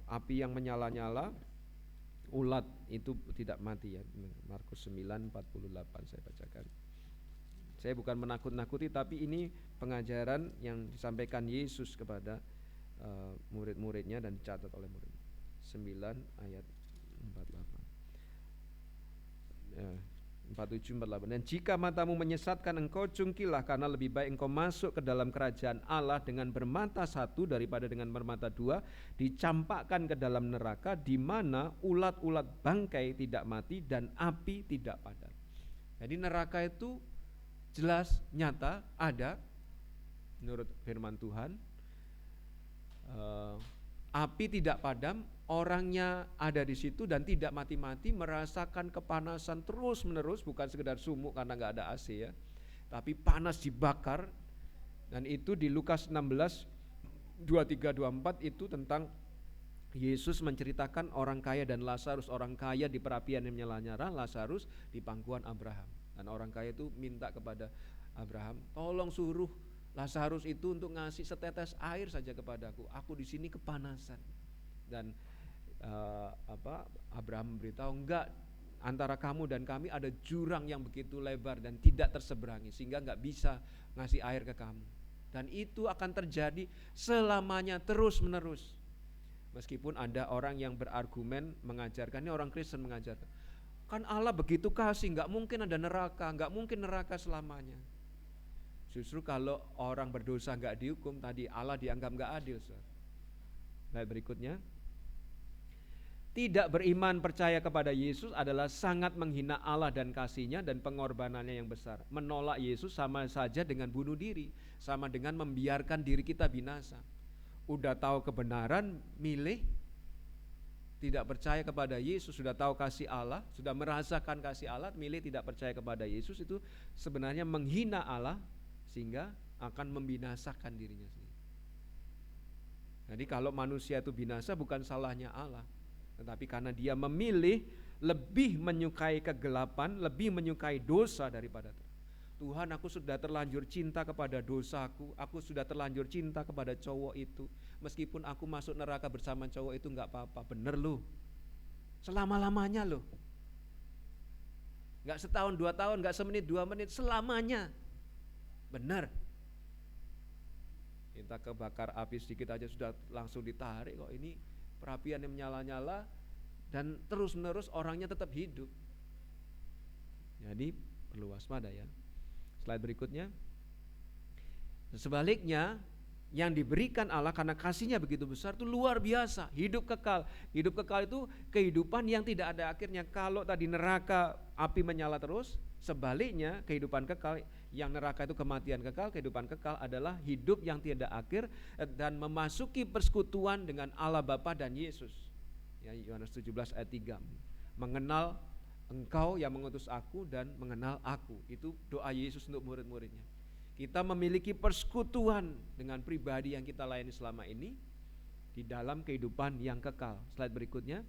Speaker 1: api yang menyala-nyala, ulat itu tidak mati ya. Markus 9:48 saya bacakan. Saya bukan menakut-nakuti, tapi ini pengajaran yang disampaikan Yesus kepada murid-muridnya dan dicatat oleh murid. 9 ayat 47-48. Dan jika matamu menyesatkan, engkau cungkilah, karena lebih baik engkau masuk ke dalam kerajaan Allah dengan bermata satu daripada dengan bermata dua, dicampakkan ke dalam neraka di mana ulat-ulat bangkai tidak mati dan api tidak padam. Jadi neraka itu jelas nyata ada menurut firman Tuhan. Api tidak padam, orangnya ada di situ dan tidak mati-mati, merasakan kepanasan terus menerus, bukan sekedar sumuk karena nggak ada AC ya, tapi panas dibakar. Dan itu di Lukas 16:23-24 itu tentang Yesus menceritakan orang kaya dan Lazarus. Orang kaya di perapian yang menyala-nyala, Lazarus di pangkuan Abraham. Dan orang kaya itu minta kepada Abraham, tolong suruh Lazarus itu untuk ngasih setetes air saja kepadaku, aku di sini kepanasan. Dan Abraham memberitahu, enggak, antara kamu dan kami ada jurang yang begitu lebar dan tidak terseberangi sehingga enggak bisa ngasih air ke kamu. Dan itu akan terjadi selamanya terus menerus. Meskipun ada orang yang berargumen mengajarkan, ini orang Kristen mengajarkan, kan Allah begitu kasih, enggak mungkin ada neraka, enggak mungkin neraka selamanya. Justru kalau orang berdosa enggak dihukum, tadi Allah dianggap enggak adil. Slide berikutnya. Tidak beriman percaya kepada Yesus adalah sangat menghina Allah dan kasih-Nya dan pengorbanannya yang besar. Menolak Yesus sama saja dengan bunuh diri, sama dengan membiarkan diri kita binasa. Udah tahu kebenaran, milih tidak percaya kepada Yesus, sudah tahu kasih Allah, sudah merasakan kasih Allah, milih tidak percaya kepada Yesus, itu sebenarnya menghina Allah sehingga akan membinasakan dirinya sendiri. Jadi kalau manusia itu binasa bukan salahnya Allah, tetapi karena dia memilih lebih menyukai kegelapan, lebih menyukai dosa daripada terang. Tuhan, aku sudah terlanjur cinta kepada dosaku, aku sudah terlanjur cinta kepada cowok itu, meskipun aku masuk neraka bersama cowok itu enggak apa-apa. Bener lu, selama-lamanya loh. Enggak setahun, 2 tahun, enggak semenit, 2 menit, selamanya. Benar. Kita kebakar api sedikit aja sudah langsung ditarik kok. Ini perapian yang menyala-nyala dan terus-menerus orangnya tetap hidup. Jadi perlu waspada ya. Slide berikutnya. Sebaliknya, yang diberikan Allah karena kasih-Nya begitu besar itu luar biasa, hidup kekal. Hidup kekal itu kehidupan yang tidak ada akhirnya. Kalau tadi neraka api menyala terus, sebaliknya kehidupan kekal, yang neraka itu kematian kekal, kehidupan kekal adalah hidup yang tiada akhir dan memasuki persekutuan dengan Allah Bapa dan Yesus. Ya, Yohanes 17 ayat 3. Mengenal Engkau yang mengutus aku dan mengenal aku. Itu doa Yesus untuk murid-muridnya. Kita memiliki persekutuan dengan pribadi yang kita layani selama ini di dalam kehidupan yang kekal. Slide berikutnya.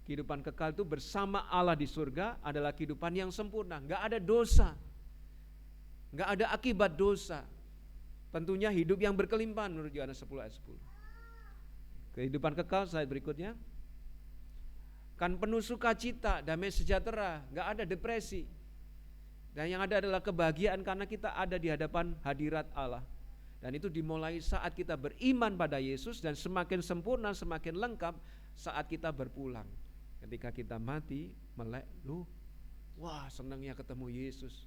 Speaker 1: Kehidupan kekal itu bersama Allah di surga adalah kehidupan yang sempurna, enggak ada dosa, enggak ada akibat dosa. Tentunya hidup yang berkelimpahan menurut Yohanes 10 ayat 10. Kehidupan kekal, slide berikutnya. Kan penuh sukacita, damai sejahtera, enggak ada depresi. Dan yang ada adalah kebahagiaan karena kita ada di hadapan hadirat Allah. Dan itu dimulai saat kita beriman pada Yesus dan semakin sempurna, semakin lengkap saat kita berpulang. Ketika kita mati, melek, wah senangnya ketemu Yesus,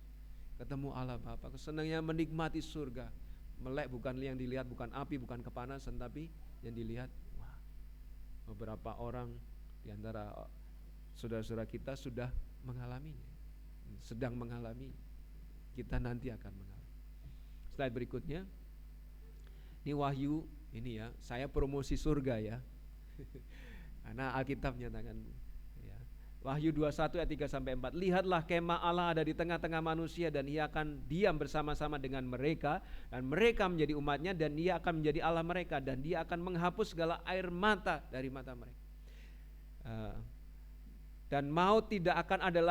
Speaker 1: ketemu Allah Bapa, senangnya menikmati surga. Melek bukan yang dilihat, bukan api, bukan kepanasan, tapi yang dilihat, wah beberapa orang di antara saudara-saudara kita sudah mengalaminya. Sedang mengalami, kita nanti akan mengalami. Slide berikutnya. Ini Wahyu, ini ya, saya promosi surga ya. Karena Alkitab menyatakan ya. Wahyu 21 ayat 3 sampai 4. Lihatlah kemah Allah ada di tengah-tengah manusia dan ia akan diam bersama-sama dengan mereka dan mereka menjadi umatnya dan ia akan menjadi Allah mereka dan dia akan menghapus segala air mata dari mata mereka. Dan maut tidak akan ada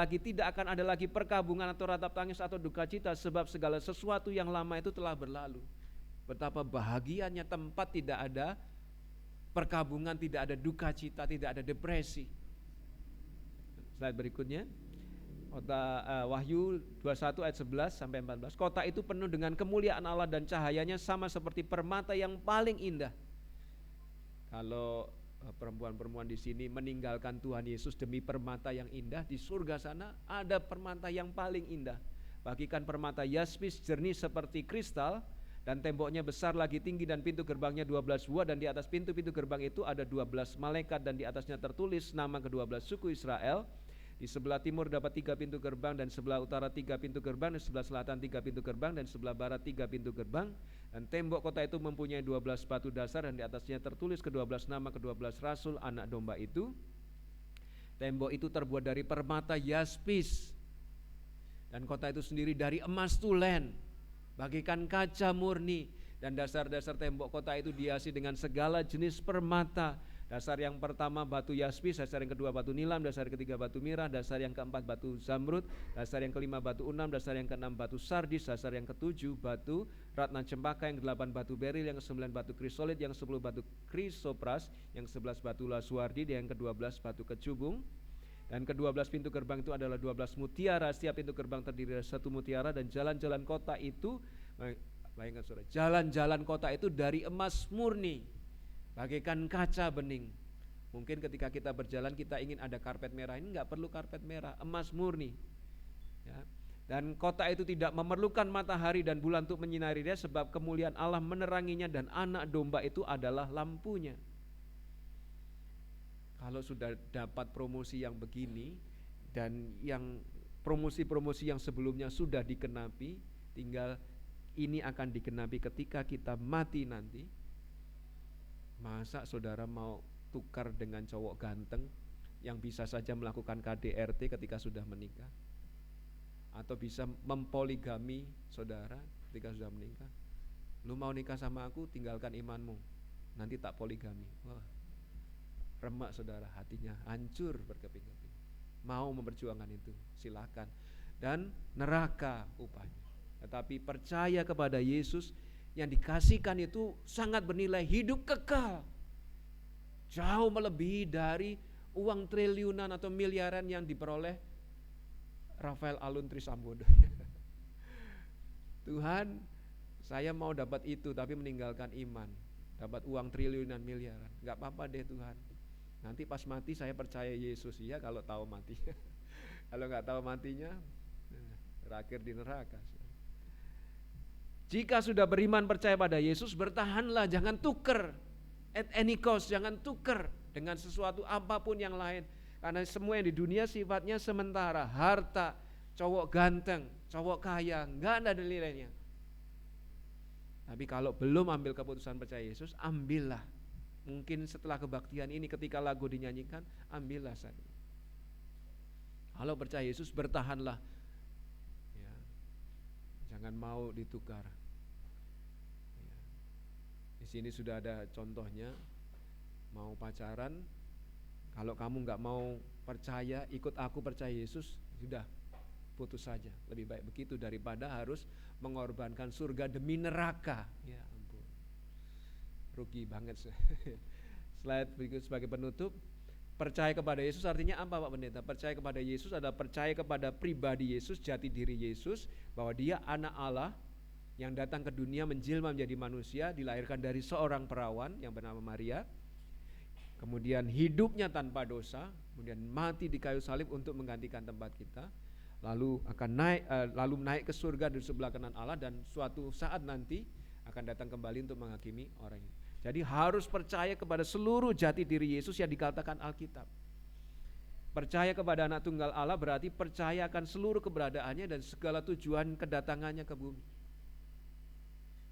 Speaker 1: lagi perkabungan atau ratap tangis atau duka cita sebab segala sesuatu yang lama itu telah berlalu. Betapa bahagianya tempat tidak ada perkabungan, tidak ada duka cita, tidak ada depresi. Slide berikutnya. Wahyu 21 ayat 11 sampai 14. Kota itu penuh dengan kemuliaan Allah dan cahayanya sama seperti permata yang paling indah. Kalau perempuan-perempuan di sini meninggalkan Tuhan Yesus demi permata yang indah, di surga sana ada permata yang paling indah. Bagikan permata yaspis jernih seperti kristal dan temboknya besar lagi tinggi dan pintu gerbangnya 12 buah dan di atas pintu-pintu gerbang itu ada 12 malaikat dan di atasnya tertulis nama ke-12 suku Israel. Di sebelah timur dapat 3 pintu gerbang dan sebelah utara 3 pintu gerbang dan sebelah selatan 3 pintu gerbang dan sebelah barat 3 pintu gerbang. Dan tembok kota itu mempunyai 12 batu dasar dan di atasnya tertulis ke-12 nama ke-12 rasul anak domba itu. Tembok itu terbuat dari permata yaspis dan kota itu sendiri dari emas tulen bagikan kaca murni dan dasar-dasar tembok kota itu dihiasi dengan segala jenis permata. Dasar yang pertama batu yaspis, dasar yang kedua batu nilam, dasar yang ketiga batu mirah, dasar yang keempat batu zamrud, dasar yang kelima batu unam, dasar yang keenam batu sardis, dasar yang ketujuh batu ratna cempaka, yang kedelapan batu beril, yang kesembilan batu krisolit, yang 10 batu krisopras, yang 11 batu lasuardi, yang ke-12 batu kecubung. Dan ke-12 pintu gerbang itu adalah 12 mutiara, setiap pintu gerbang terdiri dari 1 mutiara dan jalan-jalan kota itu, bayangkan saudara, jalan-jalan kota itu dari emas murni bagaikan kaca bening. Mungkin ketika kita berjalan kita ingin ada karpet merah, ini enggak perlu karpet merah, emas murni ya. Dan kota itu tidak memerlukan matahari dan bulan untuk menyinari dia sebab kemuliaan Allah meneranginya dan anak domba itu adalah lampunya. Kalau sudah dapat promosi yang begini dan yang promosi-promosi yang sebelumnya sudah dikenapi, tinggal ini akan dikenapi ketika kita mati nanti. Masa saudara mau tukar dengan cowok ganteng yang bisa saja melakukan KDRT ketika sudah menikah? Atau bisa mempoligami saudara ketika sudah menikah? Lu mau nikah sama aku, tinggalkan imanmu, nanti tak poligami. Wah, remak saudara, hatinya hancur berkeping-keping. Mau memperjuangkan itu, silakan. Dan neraka upahnya. Tetapi percaya kepada Yesus, yang dikasihkan itu sangat bernilai, hidup kekal, jauh melebihi dari uang triliunan atau miliaran yang diperoleh Rafael Alun Trisambodo. Tuhan, saya mau dapat itu tapi meninggalkan iman, dapat uang triliunan miliaran. Gak apa-apa deh Tuhan, nanti pas mati saya percaya Yesus. Ya kalau tahu matinya. Kalau gak tahu matinya, berakhir di neraka. Jika sudah beriman percaya pada Yesus, bertahanlah, jangan tuker at any cost, jangan tuker dengan sesuatu apapun yang lain. Karena semua yang di dunia sifatnya sementara. Harta, cowok ganteng, cowok kaya, gak ada nilainya. Tapi kalau belum ambil keputusan percaya Yesus, ambillah. Mungkin setelah kebaktian ini ketika lagu dinyanyikan, ambillah saat ini. Kalau percaya Yesus, bertahanlah. Ya. Jangan mau ditukar. Ya. Di sini sudah ada contohnya, mau pacaran, kalau kamu gak mau percaya, ikut aku percaya Yesus, sudah putus saja. Lebih baik begitu daripada harus mengorbankan surga demi neraka. Ya ampun, rugi banget. Slide berikut sebagai penutup. Percaya kepada Yesus artinya apa Pak Pendeta? Percaya kepada Yesus adalah percaya kepada pribadi Yesus, jati diri Yesus, bahwa dia anak Allah yang datang ke dunia menjelma menjadi manusia, dilahirkan dari seorang perawan yang bernama Maria, kemudian hidupnya tanpa dosa, kemudian mati di kayu salib untuk menggantikan tempat kita, lalu naik ke surga di sebelah kanan Allah, dan suatu saat nanti akan datang kembali untuk menghakimi orang ini. Jadi harus percaya kepada seluruh jati diri Yesus yang dikatakan Alkitab. Percaya kepada anak tunggal Allah berarti percaya akan seluruh keberadaannya dan segala tujuan kedatangannya ke bumi.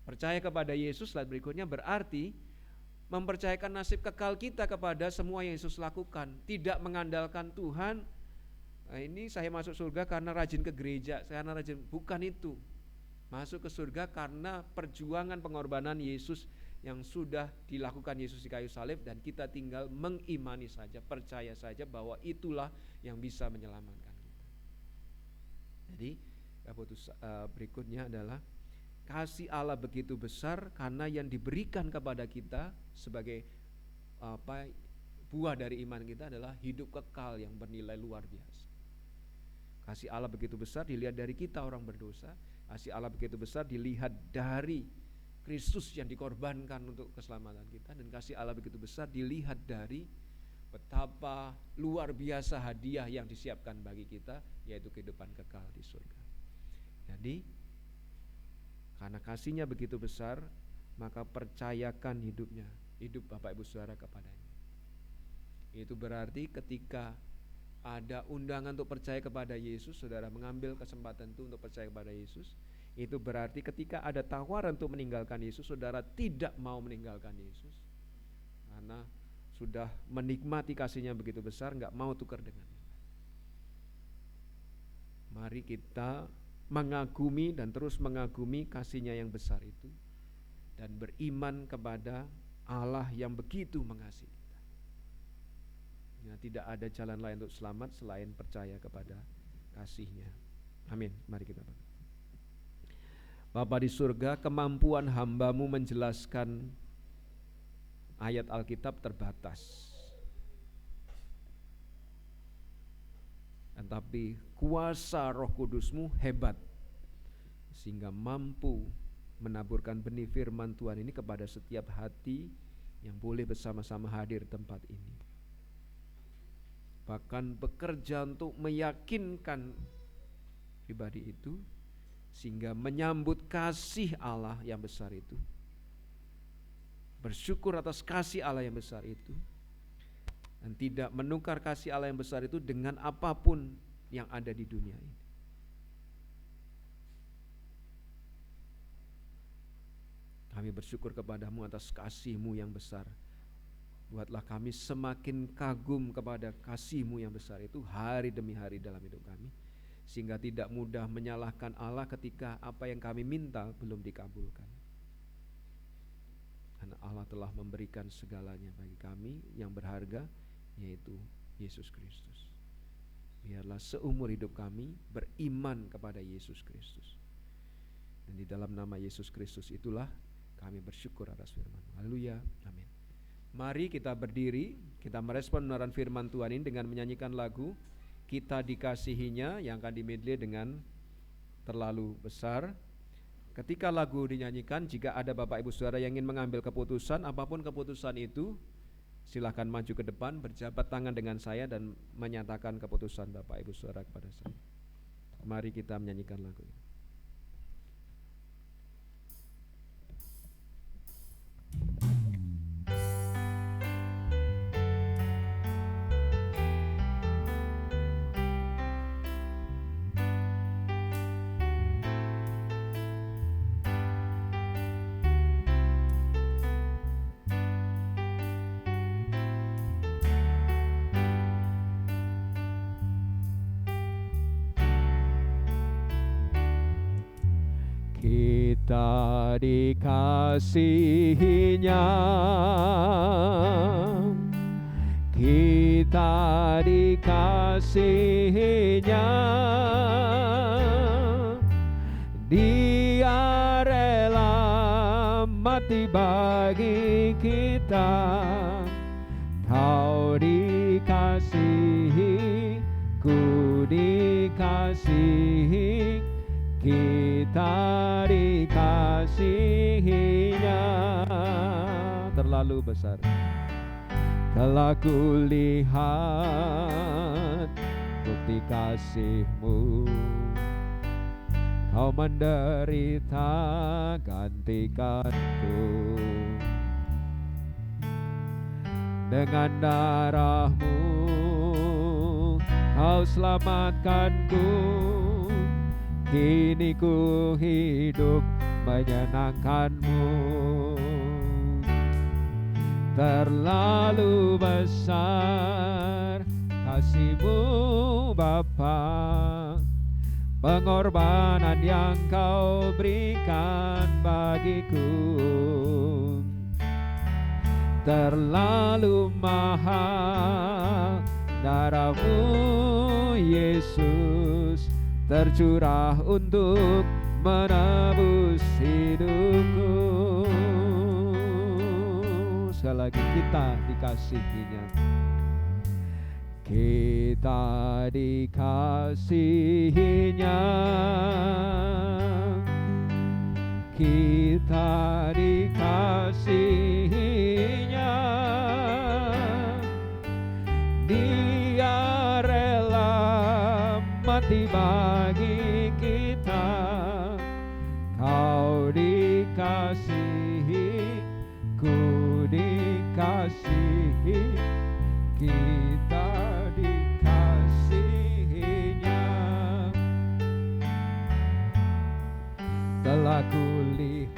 Speaker 1: Percaya kepada Yesus, slide berikutnya, berarti mempercayakan nasib kekal kita kepada semua yang Yesus lakukan. Tidak mengandalkan Tuhan, nah ini saya masuk surga karena rajin ke gereja, karena rajin. Bukan itu. Masuk ke surga karena perjuangan pengorbanan Yesus yang sudah dilakukan Yesus di kayu salib, dan kita tinggal mengimani saja, percaya saja bahwa itulah yang bisa menyelamatkan kita. Jadi berikutnya adalah kasih Allah begitu besar karena yang diberikan kepada kita sebagai buah dari iman kita adalah hidup kekal yang bernilai luar biasa. Kasih Allah begitu besar dilihat dari kita orang berdosa. Kasih Allah begitu besar dilihat dari Kristus yang dikorbankan untuk keselamatan kita, dan kasih Allah begitu besar dilihat dari betapa luar biasa hadiah yang disiapkan bagi kita, yaitu kehidupan kekal di surga. Jadi karena kasihnya begitu besar, maka percayakan hidup Bapak Ibu Saudara kepadanya. Itu berarti ketika ada undangan untuk percaya kepada Yesus, saudara mengambil kesempatan itu untuk percaya kepada Yesus. Itu berarti ketika ada tawaran untuk meninggalkan Yesus, saudara tidak mau meninggalkan Yesus karena sudah menikmati kasihnya begitu besar, gak mau tukar dengannya. Mari kita mengagumi dan terus mengagumi kasihnya yang besar itu, dan beriman kepada Allah yang begitu mengasihi kita. Ya, tidak ada jalan lain untuk selamat selain percaya kepada kasihnya. Amin. Mari kita berdoa. Bapa di surga, kemampuan hamba-Mu menjelaskan ayat Alkitab terbatas. Tetapi kuasa Roh Kudus-Mu hebat, sehingga mampu menaburkan benih firman Tuhan ini kepada setiap hati yang boleh bersama-sama hadir di tempat ini. Bahkan bekerja untuk meyakinkan pribadi itu, sehingga menyambut kasih Allah yang besar itu, bersyukur atas kasih Allah yang besar itu, dan tidak menukar kasih Allah yang besar itu dengan apapun yang ada di dunia ini. Kami bersyukur kepadamu atas kasih-Mu yang besar. Buatlah kami semakin kagum kepada kasih-Mu yang besar itu hari demi hari dalam hidup kami, sehingga tidak mudah menyalahkan Allah ketika apa yang kami minta belum dikabulkan. Karena Allah telah memberikan segalanya bagi kami yang berharga, yaitu Yesus Kristus. Biarlah seumur hidup kami beriman kepada Yesus Kristus. Dan di dalam nama Yesus Kristus itulah kami bersyukur atas firman. Haleluya. Amin. Mari kita berdiri, kita merespon benaran firman Tuhan ini dengan menyanyikan lagu Kita Dikasihinya yang akan dimedley dengan Terlalu Besar. Ketika lagu dinyanyikan, jika ada Bapak Ibu Saudara yang ingin mengambil keputusan, apapun keputusan itu, silakan maju ke depan, berjabat tangan dengan saya dan menyatakan keputusan Bapak Ibu Saudara kepada saya. Mari kita menyanyikan lagu ini. Kita dikasihinya, kita dikasihinya, Dia rela mati bagi kita. Kau dikasihi, ku dikasihi, kita dikasihinya. Terlalu besar telah kulihat bukti kasih-Mu. Kau menderita gantikanku, dengan darah-Mu Kau selamatkanku. Kini ku hidup menyenangkan-Mu. Terlalu besar kasih-Mu Bapa, pengorbanan yang Kau berikan bagiku. Terlalu mahal darah-Mu Yesus, tercurah untuk menebus hidupku. Sekali lagi, kita dikasihinya. Kita dikasihinya, kita dikasihinya, Dia rela mati bagi kita. Kau dikasihi, ku dikasihi, kita dikasihinya. Telah kulihat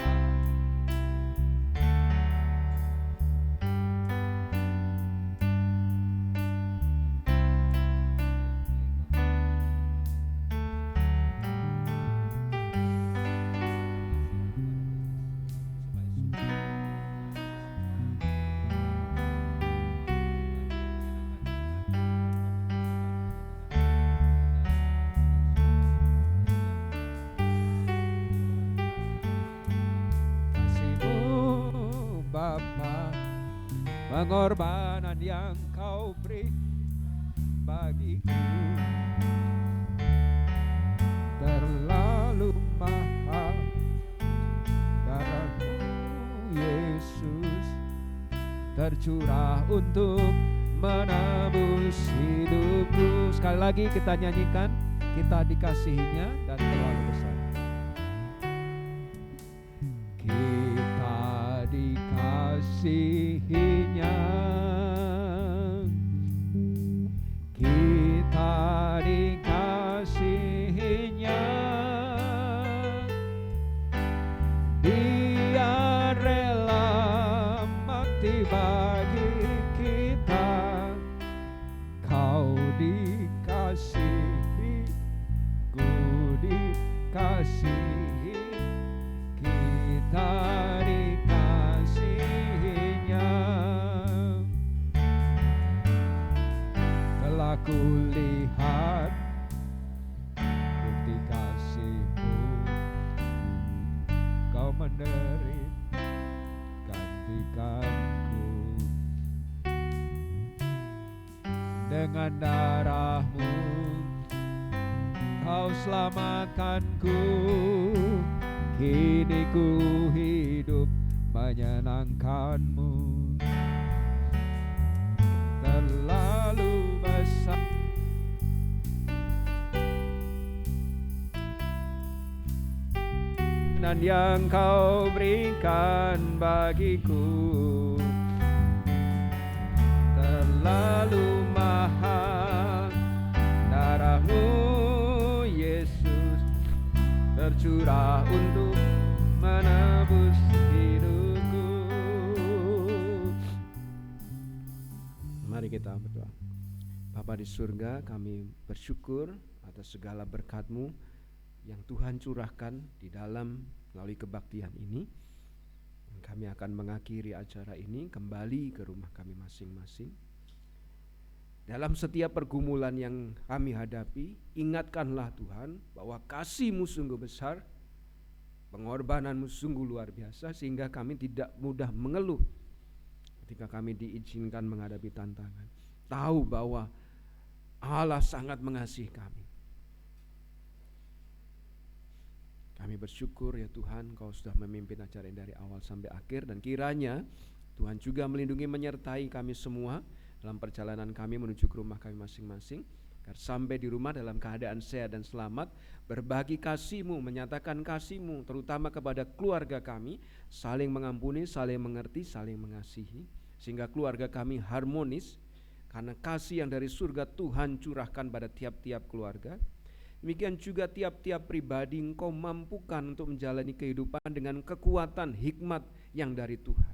Speaker 1: pengorbanan yang Kau beri bagiku. Terlalu mahal darah-Mu Yesus, tercurah untuk menebus hidupku. Sekali lagi kita nyanyikan, kita dikasihinya dan terlalu besar. Kita dikasihinya, kita dikasihinya, Dia rela mati bagi kita. Kau dikasihi, ku dikasihi, kita dikasihinya. Telah kulihat bukti kasih-Mu, Kau menderita gantikanku. dengan darah-Mu Kau selamatkanku, kini ku hidup menyenangkan-Mu. Terlalu besar dan yang Kau berikan bagiku, terlalu mahal. Darah-Mu Yesus tercurah untuk menebus hidupku. Mari kita berdoa. Bapa di surga, kami bersyukur atas segala berkat-Mu yang Tuhan curahkan di dalam melalui kebaktian ini. Kami akan mengakhiri acara ini kembali ke rumah kami masing-masing. Dalam setiap pergumulan yang kami hadapi, ingatkanlah Tuhan bahwa kasih-Mu sungguh besar, pengorbanan-Mu sungguh luar biasa, sehingga kami tidak mudah mengeluh ketika kami diizinkan menghadapi tantangan. Tahu bahwa Allah sangat mengasihi kami. Kami bersyukur ya Tuhan, Kau sudah memimpin acara ini dari awal sampai akhir, dan kiranya Tuhan juga melindungi menyertai kami semua dalam perjalanan kami menuju ke rumah kami masing-masing, agar sampai di rumah dalam keadaan sehat dan selamat, berbagi kasih-Mu, menyatakan kasih-Mu terutama kepada keluarga kami, saling mengampuni, saling mengerti, saling mengasihi, sehingga keluarga kami harmonis karena kasih yang dari surga Tuhan curahkan pada tiap-tiap keluarga. Demikian juga tiap-tiap pribadi Engkau mampukan untuk menjalani kehidupan dengan kekuatan hikmat yang dari Tuhan.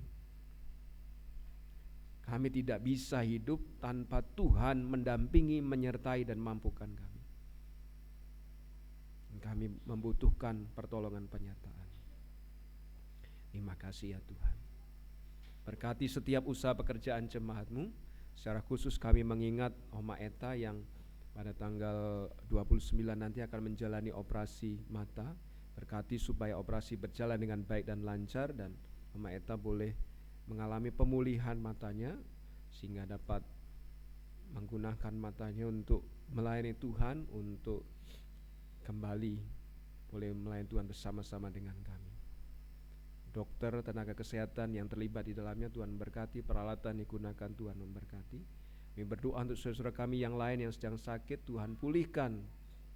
Speaker 1: Kami tidak bisa hidup tanpa Tuhan mendampingi, menyertai dan mampukan kami. Kami membutuhkan pertolongan penyertaan. Terima kasih ya Tuhan. Berkati setiap usaha pekerjaan jemaat-Mu. Secara khusus kami mengingat Oma Eta yang pada tanggal 29 nanti akan menjalani operasi mata. Berkati supaya operasi berjalan dengan baik dan lancar, dan Oma Eta boleh mengalami pemulihan matanya sehingga dapat menggunakan matanya untuk melayani Tuhan, untuk kembali boleh melayani Tuhan bersama-sama dengan kami. Dokter, tenaga kesehatan yang terlibat di dalamnya Tuhan berkati, peralatan digunakan Tuhan memberkati. Kami berdoa untuk saudara kami yang lain yang sedang sakit, Tuhan pulihkan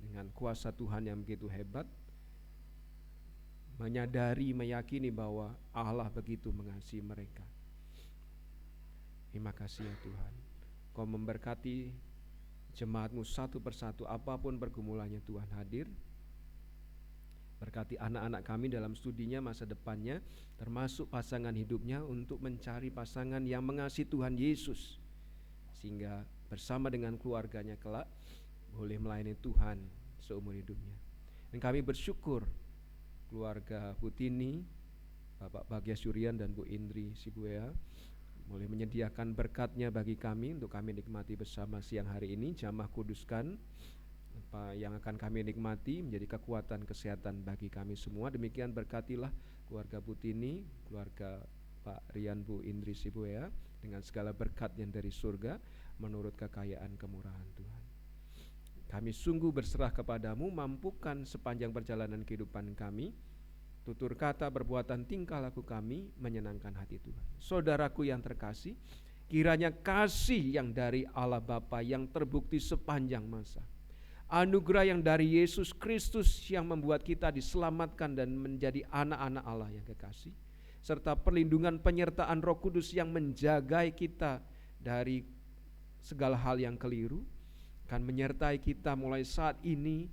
Speaker 1: dengan kuasa Tuhan yang begitu hebat. Menyadari, meyakini bahwa Allah begitu mengasihi mereka. Terima kasih ya Tuhan. Kau memberkati jemaat-Mu satu persatu, apapun pergumulannya Tuhan hadir. Berkati anak-anak kami dalam studinya, masa depannya, termasuk pasangan hidupnya, untuk mencari pasangan yang mengasihi Tuhan Yesus, sehingga bersama dengan keluarganya kelak boleh melayani Tuhan seumur hidupnya. Dan kami bersyukur keluarga Bu Tini, Bapak Bagya Suryan dan Bu Indri Sibuea boleh menyediakan berkat-Nya bagi kami untuk kami nikmati bersama siang hari ini. Jamah kuduskan apa yang akan kami nikmati menjadi kekuatan kesehatan bagi kami semua. Demikian berkatilah keluarga Bu Tini, keluarga Pak Rian, Bu Indri Sibuea dengan segala berkat yang dari surga menurut kekayaan kemurahan Tuhan. Kami sungguh berserah kepadamu, mampukan sepanjang perjalanan kehidupan kami, tutur kata, perbuatan, tingkah laku kami menyenangkan hati Tuhan. Saudaraku yang terkasih, kiranya kasih yang dari Allah Bapa yang terbukti sepanjang masa, anugerah yang dari Yesus Kristus yang membuat kita diselamatkan dan menjadi anak-anak Allah yang kekasih, serta perlindungan penyertaan Roh Kudus yang menjaga kita dari segala hal yang keliru, akan menyertai kita mulai saat ini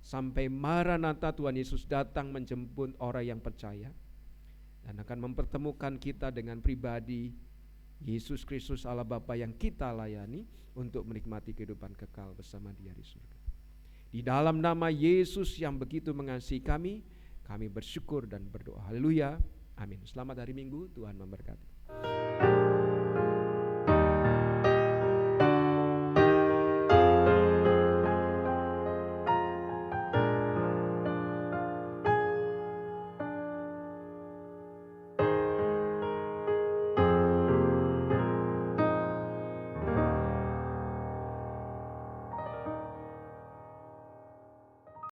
Speaker 1: sampai Maranatha Tuhan Yesus datang menjemput orang yang percaya, dan akan mempertemukan kita dengan pribadi Yesus Kristus Allah Bapa yang kita layani untuk menikmati kehidupan kekal bersama Dia di surga. Di dalam nama Yesus yang begitu mengasihi kami bersyukur dan berdoa. Haleluya. Amin. Selamat hari Minggu, Tuhan memberkati.